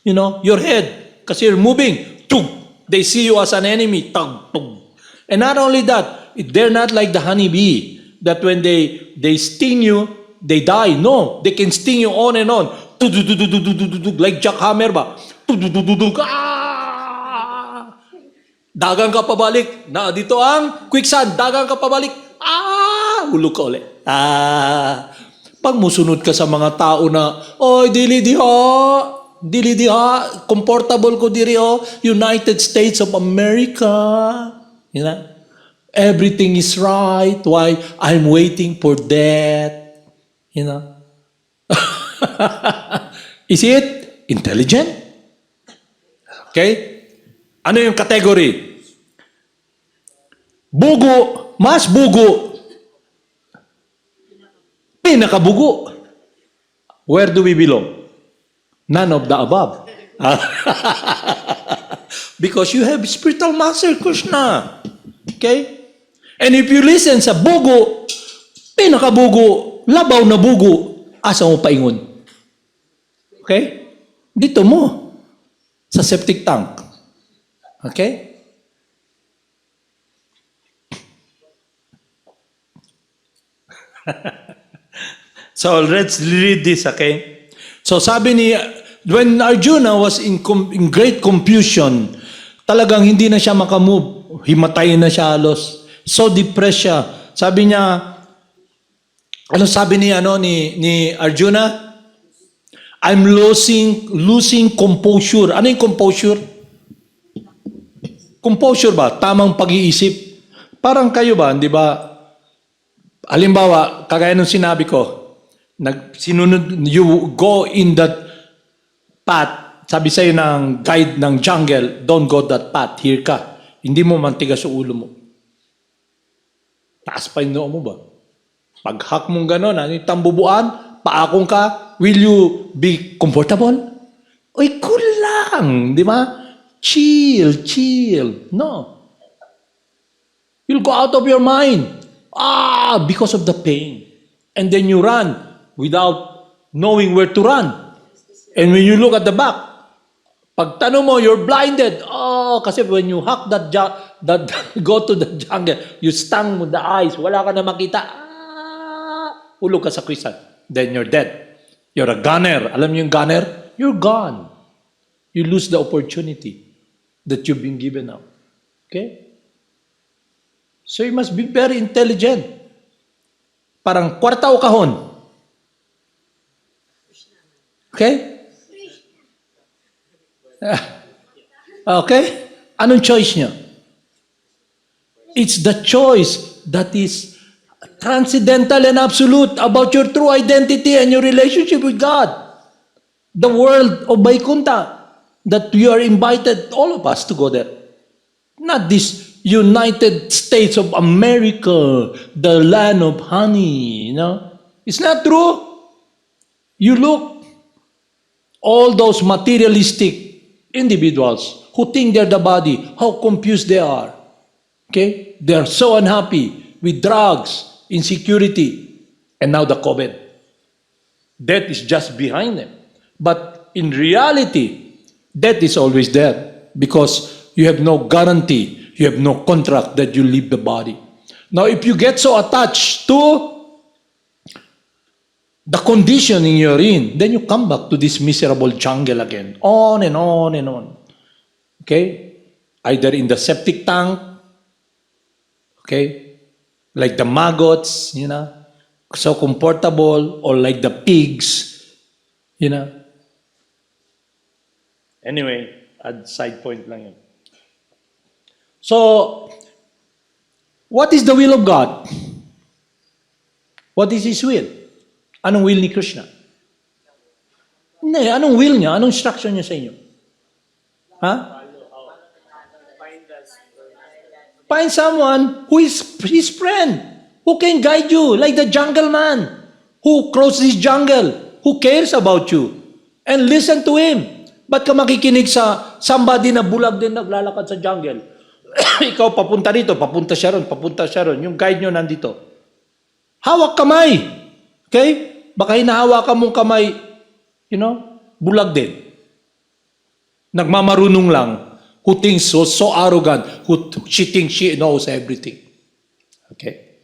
Your head. Kasi you're moving. Tug! They see you as an enemy. Tug! Tug! And not only that, they're not like the honeybee. That when they sting you, they die. No, they can sting you on and on. Like jackhammer ba? Dagang ka pabalik. Na dito ang quicksand. Dagang ka pabalik. Hulog ka ulit. Pag musunod ka sa mga tao na, dili diha, comfortable ko diri United States of America. Everything is right. Why? I'm waiting for that. Is it intelligent? Okay? Ano yung category? Bugo, mas bugo. Pinakabugo. Where do we belong? None of the above. Because you have spiritual master, Krishna. Okay? And if you listen sa bugo, pinakabugo, labaw na bugo, asa mo paingon? Okay? Dito mo. Sa septic tank. Okay? So let's read this, okay? So sabi ni, when Arjuna was in great confusion, talagang hindi na siya makamove. Himatayin na siya halos. So depressed siya. Sabi niya, ano sabi ni Arjuna? I'm losing composure. Ano yung composure? Composure ba? Tamang pag-iisip. Parang kayo ba, di ba? Halimbawa, kagaya nung sinabi ko, you go in that path, sabi sa'yo ng guide ng jungle, don't go that path, here ka. Hindi mo mantigas sa ulo mo. Taas pa yung noo mo ba? Pag-hack mong gano'n, yung tambubuan, paakong ka, will you be comfortable? Uy, cool lang, di ba? Chill. No. You'll go out of your mind. Because of the pain. And then you run without knowing where to run. And when you look at the back, pag tanong mo, you're blinded. Kasi when you hack that go to the jungle, you stung the eyes, wala ka na makita. Ulog ka sa krisan. Then you're dead. You're a gunner. Alam niyo yung gunner? You're gone. You lose the opportunity that you've been given now. Okay? So you must be very intelligent. Parang kwarta o kahon? Okay? Okay? Anong choice niya? It's the choice that is transcendental and absolute about your true identity and your relationship with God. The world of Vaikunta, that you are invited, all of us, to go there. Not this United States of America, the land of honey, It's not true. You look, all those materialistic individuals who think they're the body, how confused they are. Okay? They are so unhappy with drugs, insecurity, and now the COVID. Death is just behind them. But in reality, death is always there because you have no guarantee, you have no contract that you leave the body. Now, if you get so attached to the conditioning you're in, then you come back to this miserable jungle again, on and on and on. Okay? Either in the septic tank, okay, like the maggots, so comfortable, or like the pigs, Anyway, add side point lang yun. So, what is the will of God? What is His will? Anong will ni Krishna? Hindi, anong will niya? Anong instruction niya sa inyo? Ha? Find someone who is his friend, who can guide you, like the jungle man, who crosses jungle, who cares about you, and listen to him. Ba't ka makikinig sa somebody na bulag din naglalakad sa jungle? Ikaw papunta rito, papunta siya ron, yung guide nyo nandito. Hawak kamay. Okay? Baka hinahawakan mong kamay, bulag din. Nagmamarunong lang. Who thinks so arrogant, she thinks she knows everything. Okay?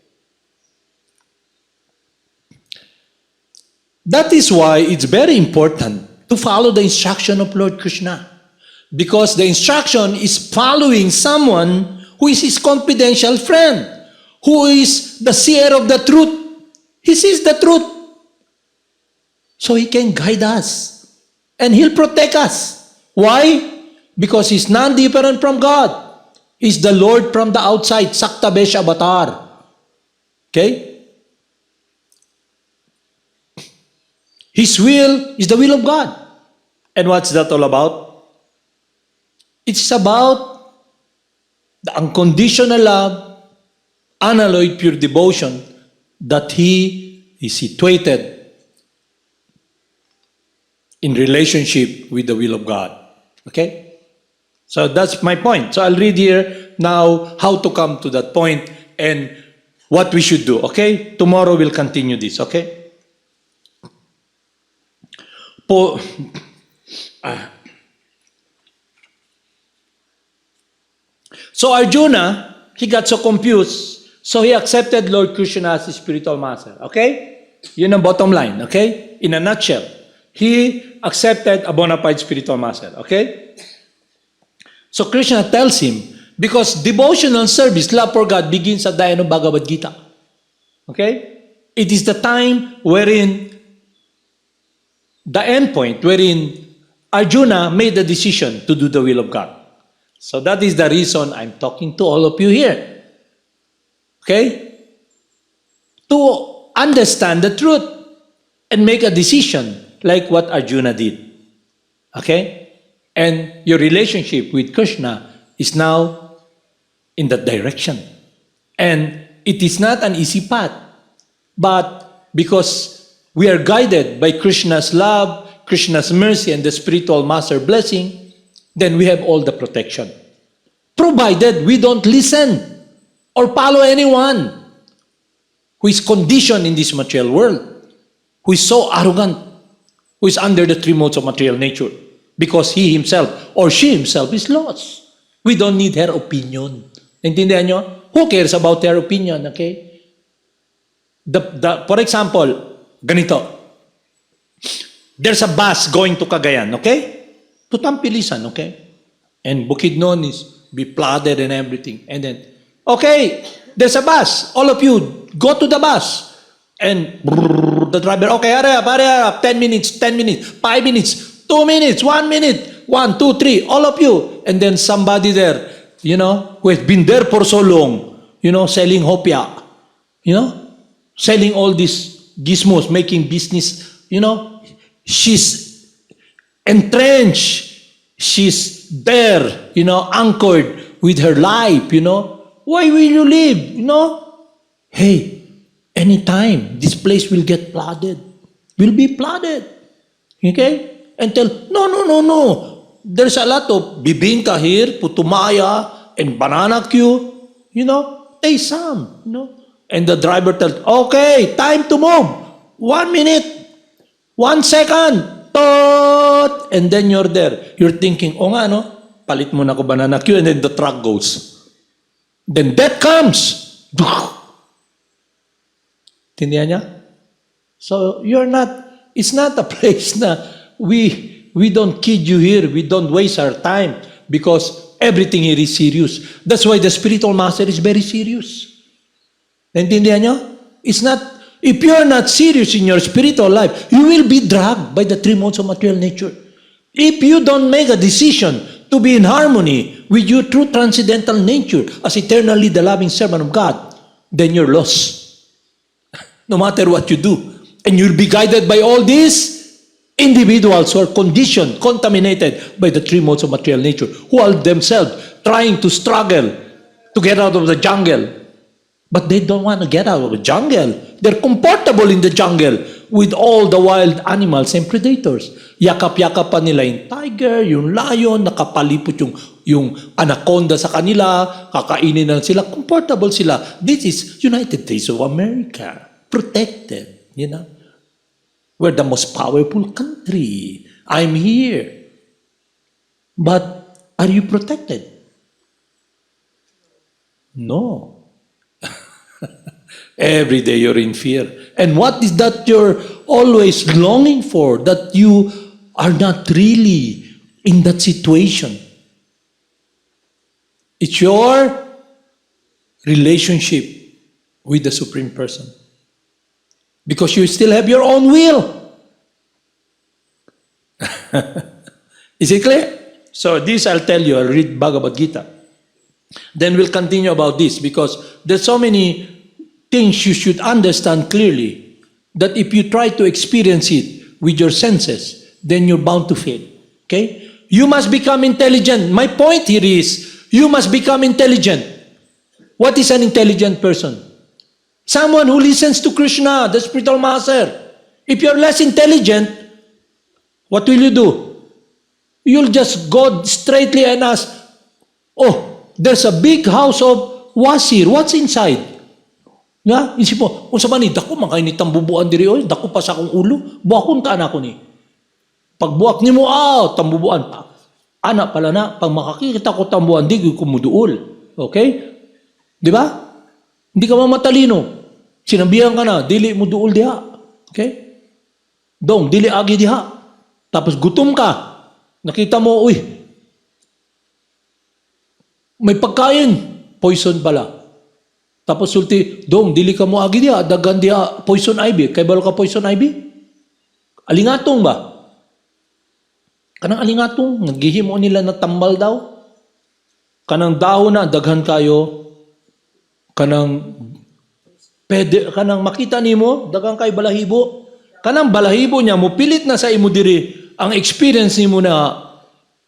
That is why it's very important to follow the instruction of Lord Krishna. Because the instruction is following someone who is his confidential friend, who is the seer of the truth. He sees the truth. So he can guide us. And he'll protect us. Why? Because he's non-different from God. He's the Lord from the outside, Saktabesh Avatar. Okay? His will is the will of God. And what's that all about? It's about the unconditional love, unalloyed pure devotion that He is situated in relationship with the will of God. Okay? So that's my point. So I'll read here now how to come to that point and what we should do. Okay? Tomorrow we'll continue this. Okay? So Arjuna, he got so confused, so he accepted Lord Krishna as his spiritual master. Okay? Yun ang bottom line. Okay? In a nutshell, he accepted a bona fide spiritual master. Okay? So Krishna tells him, because devotional service, love for God, begins at the end of Bhagavad Gita. Okay? It is the time wherein, the end point wherein Arjuna made the decision to do the will of God. So that is the reason I'm talking to all of you here. Okay? To understand the truth and make a decision like what Arjuna did. Okay? And your relationship with Krishna is now in that direction. And it is not an easy path. But because we are guided by Krishna's love, Krishna's mercy, and the spiritual master blessing, then we have all the protection. Provided we don't listen or follow anyone who is conditioned in this material world, who is so arrogant, who is under the three modes of material nature, because he himself or she himself is lost. We don't need her opinion. Intindihan nyo? Who cares about her opinion, okay? For example, ganito. There's a bus going to Cagayan, okay? To Tampilisan, okay? And Bukidnon is be flooded and everything. And then, okay, there's a bus. All of you, go to the bus. And the the driver, okay, hurry up, 10 minutes, 10 minutes, 5 minutes, 2 minutes, 1 minute, 1, 2, 3, all of you. And then somebody there, who has been there for so long, selling hopia, selling all these gizmos, making business, she's entrenched, she's there, anchored with her life, Why will you leave, Hey, anytime, this place will get flooded. Will be flooded. Okay? And tell, no. There's a lot of bibingka here, putumaya, and banana queue. Take some. And the driver tells, okay, time to move. 1 minute. 1 second. Tot! And then you're there. You're thinking, palit mo na ko banana queue, and then the truck goes. Then death comes. Tindihan niya? So, it's not a place na we don't kid you here, we don't waste our time because everything here is serious. That's why the spiritual master is very serious. Naintindihan niyo? It's not, if you're not serious in your spiritual life, you will be dragged by the 3 modes of material nature. If you don't make a decision to be in harmony with your true transcendental nature as eternally the loving servant of God, then you're lost. No matter what you do. And you'll be guided by all these individuals who are conditioned, contaminated by the 3 modes of material nature, who are themselves trying to struggle to get out of the jungle. But they don't want to get out of the jungle. They're comfortable in the jungle with all the wild animals and predators. Yakap-yakap pa nila yung tiger, yung lion, nakapalipot yung anaconda sa kanila, kakainin na sila, comfortable sila. This is United States of America. Protected, We're the most powerful country. I'm here. But are you protected? No. Every day you're in fear. And what is that you're always longing for? That you are not really in that situation. It's your relationship with the Supreme Person. Because you still have your own will. Is it clear? So this I'll tell you, I'll read Bhagavad Gita. Then we'll continue about this because there's so many things you should understand clearly that if you try to experience it with your senses, then you're bound to fail. Okay? You must become intelligent. My point here is, you must become intelligent. What is an intelligent person? Someone who listens to Krishna, the spiritual master. If you're less intelligent, what will you do? You'll just go straightly and ask, there's a big house of wasir. What's inside? Nga, isip mo, kung sa manid, dako, makainit ang bubuan diri, dako pa sa akong ulo, buakon ka na ko ni. Pagbuak ni mo, tambubuan pa. Anak pala na, pag makakita ko tambuan, di ko muduol. Okay? Di ba? Hindi ka mamatalino. Sinabihan ka na, dili mo duol diha. Okay? Dong, dili agi diha. Tapos gutom ka. Nakita mo, may pagkain. Poison pala. Tapos sulti, dong, dili ka mo agi diha. Dagan diha, poison ivy. Kay balo ka poison ivy? Alingatong ba? Kanang alingatong, naghihimo nila na tambal daw. Kanang dahon na, daghan kayo. Kanang makita nimo dagang kay balahibo. Kanang balahibo niya mo pilit na sa imo diri ang experience nimo na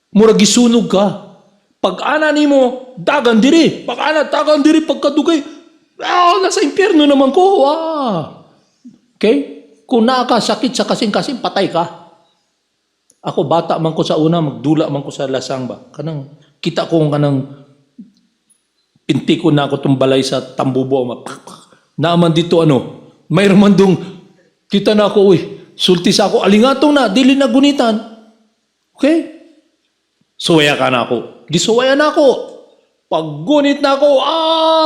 murag gisunog ka. Pag ana nimo dagan diri, pag ana dagan diri pagkadugay. Nasa impyerno naman ko. Okay? Kung naa ka sakit sa kasing-kasing patay ka. Ako bata man ko sa una, magdula man ko sa lasang ba. Kanang kita ko kanang pinti ko na ako tumbalay sa tambubo. Naaman dito mayroon man dong, kita na ako, sulti sa ako, alingatong na, dili na gunitan. Okay? Suwaya ka na ako. Gisuwaya na ako. Pag gunit na ako,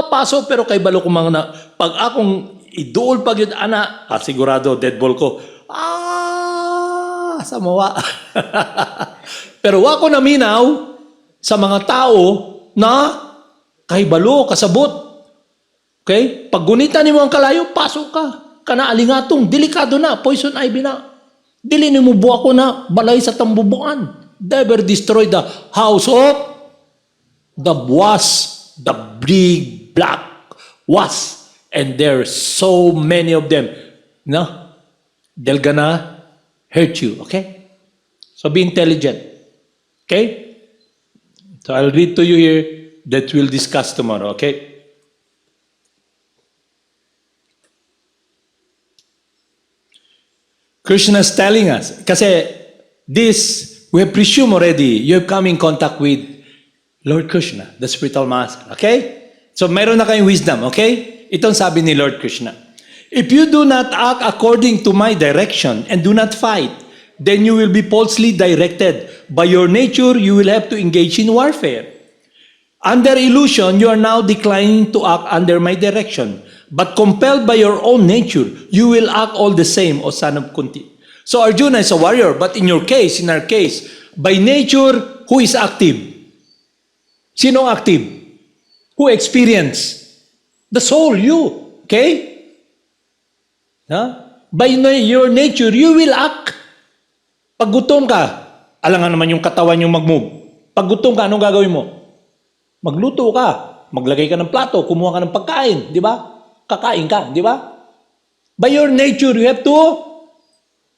paso, pero kay balo ko mga na, pag akong iduol pag yun, sigurado, dead ball ko, samawa. Pero wako naminaw sa mga tao na kay balo, kasabot. Okay? Pag gunitan mo ang kalayo, pasok ka. kana alingatong, delikado na, poison ivy na. Dili ni mo buwa ko na, balay sa tambubuan. Never destroy the house of the wasp, the big black wasp. And there's so many of them. No? They're gonna hurt you, okay? So be intelligent. Okay? So I'll read to you here that we'll discuss tomorrow, okay? Krishna is telling us, kasi this, we have presumed already, you have come in contact with Lord Krishna, the spiritual master, okay? So meron na kayong wisdom, okay? Itong sabi ni Lord Krishna. If you do not act according to my direction and do not fight, then you will be falsely directed. By your nature, you will have to engage in warfare. Under illusion, you are now declining to act under my direction. But compelled by your own nature, you will act all the same, O son of Kunti. So Arjuna is a warrior, but in your case, in our case, by nature, who is active? Sino active? Who experience? The soul, you. Okay? Huh? By your nature, you will act. Pag gutom ka, alangan naman yung katawan yung mag-move. Pag gutom ka, anong gagawin mo? Magluto ka, maglagay ka ng plato, kumuha ka ng pagkain, di ba? Kakain ka, di ba? By your nature, you have to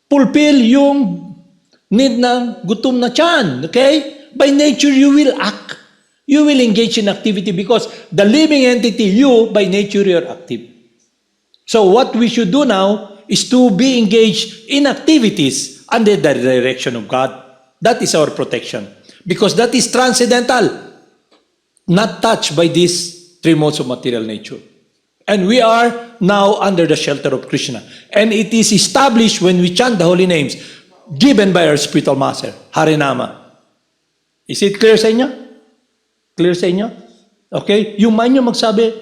fulfill yung need ng gutom na tiyan, okay? By nature, you will act. You will engage in activity because the living entity, you, by nature, you are active. So what we should do now is to be engaged in activities under the direction of God. That is our protection. Because that is transcendental, not touched by these three modes of material nature. And we are now under the shelter of Krishna. And it is established when we chant the holy names given by our spiritual master, Harinama. Is it clear sa inyo? Clear sa inyo? Okay? Yung mind nyo magsabi,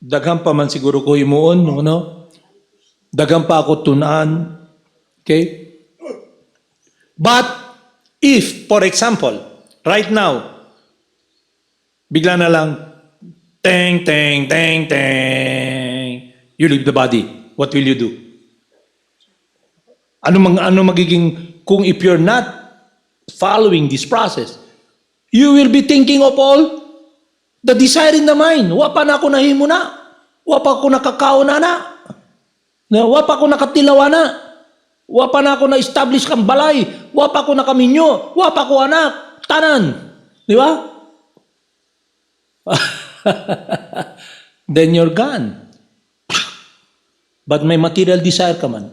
daghang pa man siguro ko imuon, no? Daghang pa ako tunaan. Okay? But, if, for example, right now, bigla na lang, teng, teng, teng, teng, you leave the body. What will you do? Ano magiging, kung if you're not following this process, you will be thinking of all the desire in the mind. Wa pa na ako nahimo na. Wa pa ako nakakao na. Wa pa ako nakatilawa na. Wa pa na ako na-establish kang balay. Wa pa ako nakaminyo. Wa pa ako anak. Tanan. Di ba? Then you're gone. But may material desire ka man.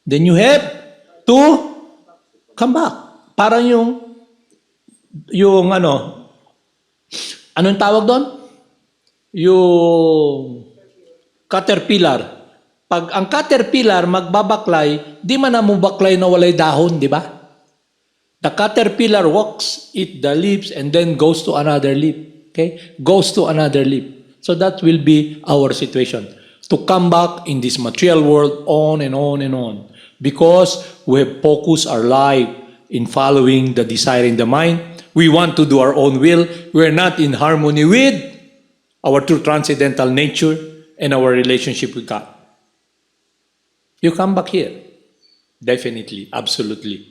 Then you have to come back. Parang yung anong tawag doon? Yung caterpillar. Pag ang caterpillar magbabaklay, di man na mo baklay na walay dahon, di ba? The caterpillar walks, eat the leaves, and then goes to another leaf. Okay? Goes to another leaf. So that will be our situation. To come back in this material world on and on and on. Because we have focused our life in following the desire in the mind. We want to do our own will. We are not in harmony with our true transcendental nature and our relationship with God. You come back here. Definitely, absolutely.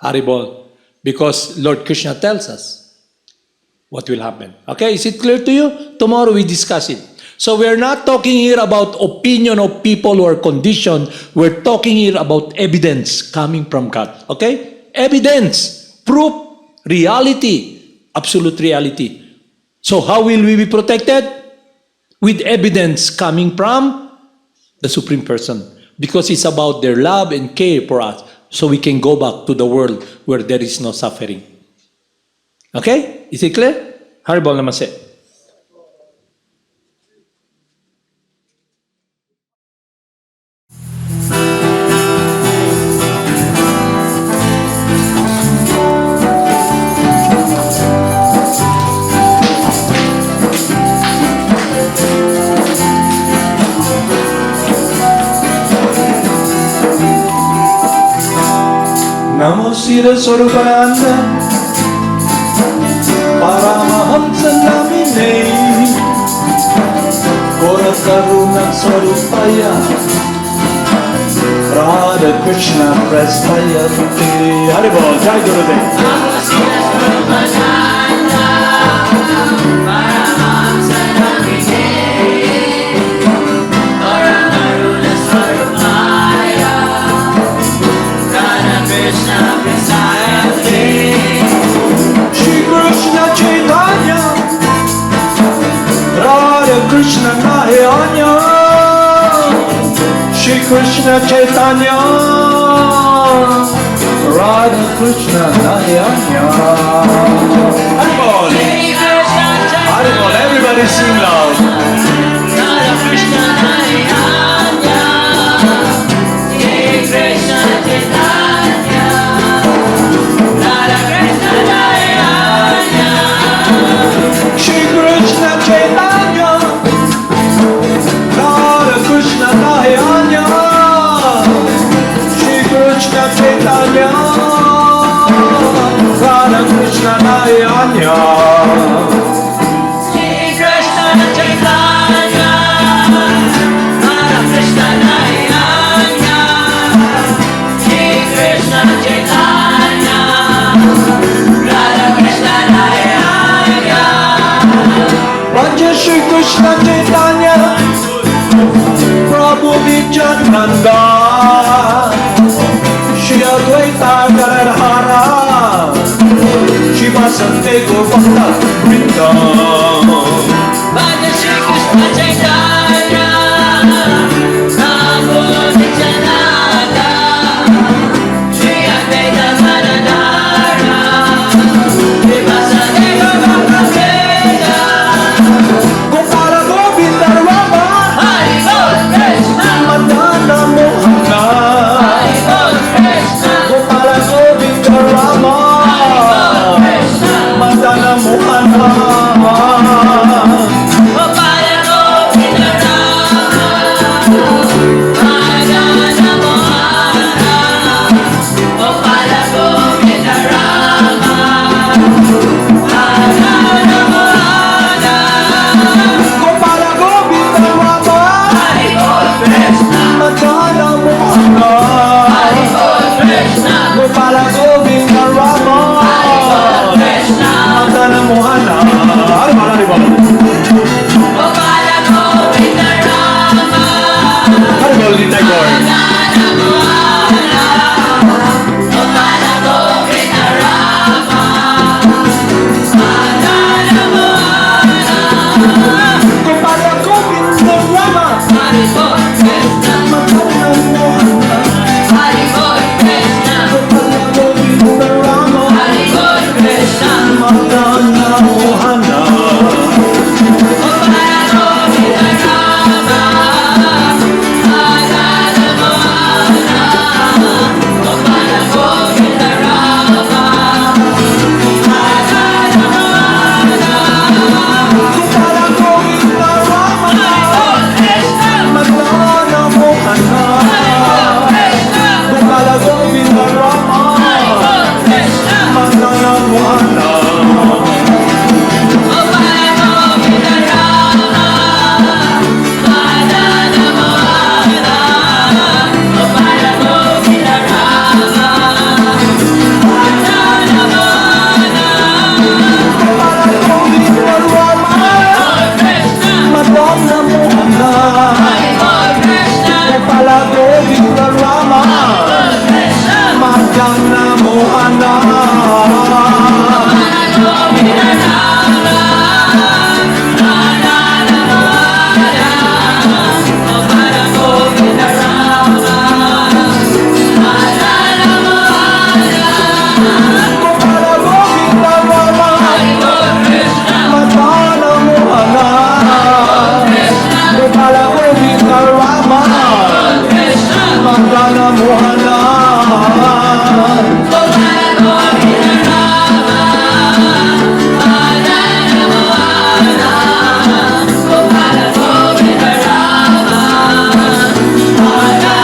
Haribol. Because Lord Krishna tells us what will happen. Okay, is it clear to you? Tomorrow we discuss it. So we're not talking here about opinion of people who are conditioned. We're talking here about evidence coming from God. Okay? Evidence, proof, reality, absolute reality. So how will we be protected? With evidence coming from the Supreme Person. Because it's about their love and care for us. So we can go back to the world where there is no suffering. Okay? Is it clear? Haribol Namaste. Namo Siddhaswarupananda, Paramahamsa namine, Kora Karuna Swarupaya, Krishna Prestayanti. Haribol, Jai Gurudev. Namo Siddhaswarupananda, Paramahamsa Nandite, Karuna Swarupaya, Radha Krishna Prasayate. Shri Krishna Chaitanya, Radha Krishna Nayanya. Shri Krishna Chaitanya, Radha Krishna Nayanya. Haribol, Haribol, everybody sing loud. Radha Krishna Chaitanya, Shri Krishna Chaitanya, Radha Krishna Chaitanya. Shri Krishna Chaitanya, Radha Krishna Nayanya. Shri Krishna Chaitanya, Radha Krishna Nayanya. Shri Krishna Chaitanya, Radha Krishna Chaitanya, Shri Krishna Chaitanya, Radha Krishna Chaitanya. Raja Shri Krishna Chaitanya, Prabhu Nityananda, Shri Advaita Gadadhara, Shiva Sante Gopala Vrinda. Bhaja Shri Krishna Chaitanya, Prabhu Nityananda, Shri Advaita Gadadhara, Shiva Sante Gopala Vrinda. Gopala Govinda Rama, Hari Bol Krishna, Madana Mohana, Hari Bol Krishna, Gopala Govinda Rama, Hari Bol Krishna, Madana Mohana. Gopala Govinda Rama, Madana Mohana, Gopala Govinda Rama, Madana Mohana. Gopala Govinda Rama, Hari Bol Krishna, Madana Mohana, Hari Bol Krishna, Gopala Govinda Rama, Hari Bol Krishna, Madana Mohana. Haribol, Haribol. Gopala Govinda Rama, Haribol, Nitai Gaur. Madana Mohana, Gopala Govinda Rama, Madana Mohana. Gopala Govinda Rama, Hari Bol Krishna, Madana Mohana, Hari Bol Krishna, Gopala Govinda Rama, Hari Bol Krishna, Madana Mohana. Gopala Govinda Rama, Madana Mohana, Gopala Govinda Rama, Madana Mohana. Gopala Govinda Rama, Hari Bol Krishna, Madana Mohana, Gopala Govinda Rama, Hari Bol Krishna, Madana Mohana. Gopala Govinda Rama, Madana Mohana, Gopala Govinda Rama, Madana Mohana. Gopala Govinda Rama, Krishna, Madana Mohana, Hari Bol Krishna, Gopala Govinda Rama, Krishna, Madana Mohana. Govinda Rama, Madana Mohana, Gopala Govinda Rama, Madana Mohana. Gopala Govinda Rama, Hari Bol Krishna, Madana Mohana, Gopala Govinda Rama, Krishna, Madana Mohana. Gopala Govinda Rama, Madana Mohana, Gopala Govinda Rama, Madana Mohana.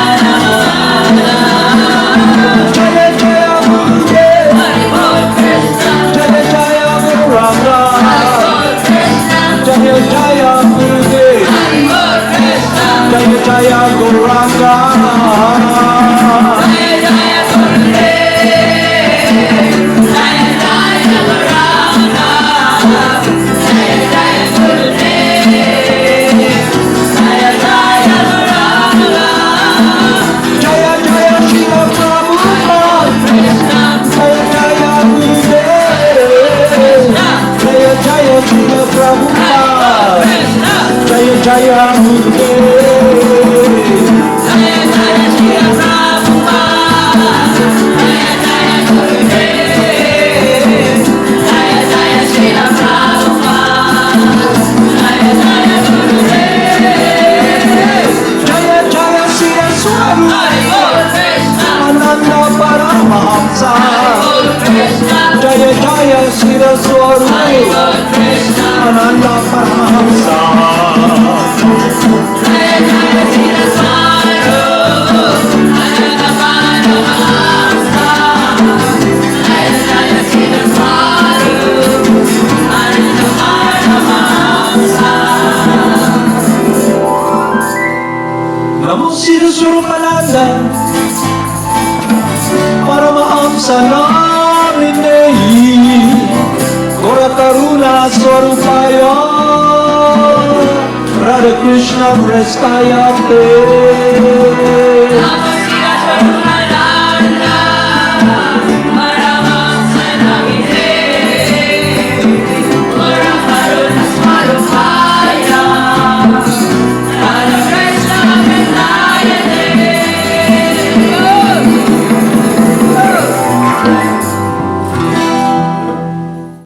Jaya Jaya Gurudev, Hari Bol Krishna, Jaya Jaya Guranga, Hari Bol Krishna, Jaya Jaya Gurudev, Hari Bol Krishna, Jaya Jaya Guranga. Jaya Srila Prabhupada. Jaya Jaya Gurudev. Jaya Jaya Siddhaswarupananda Paramahamsa. Jaya Jaya Siddhaswarupananda Paramahamsa. Namo Siddhaswarupananda Paramahamsa Namine Gora Karuna Swarupaya Radha Krishna Prestaya Te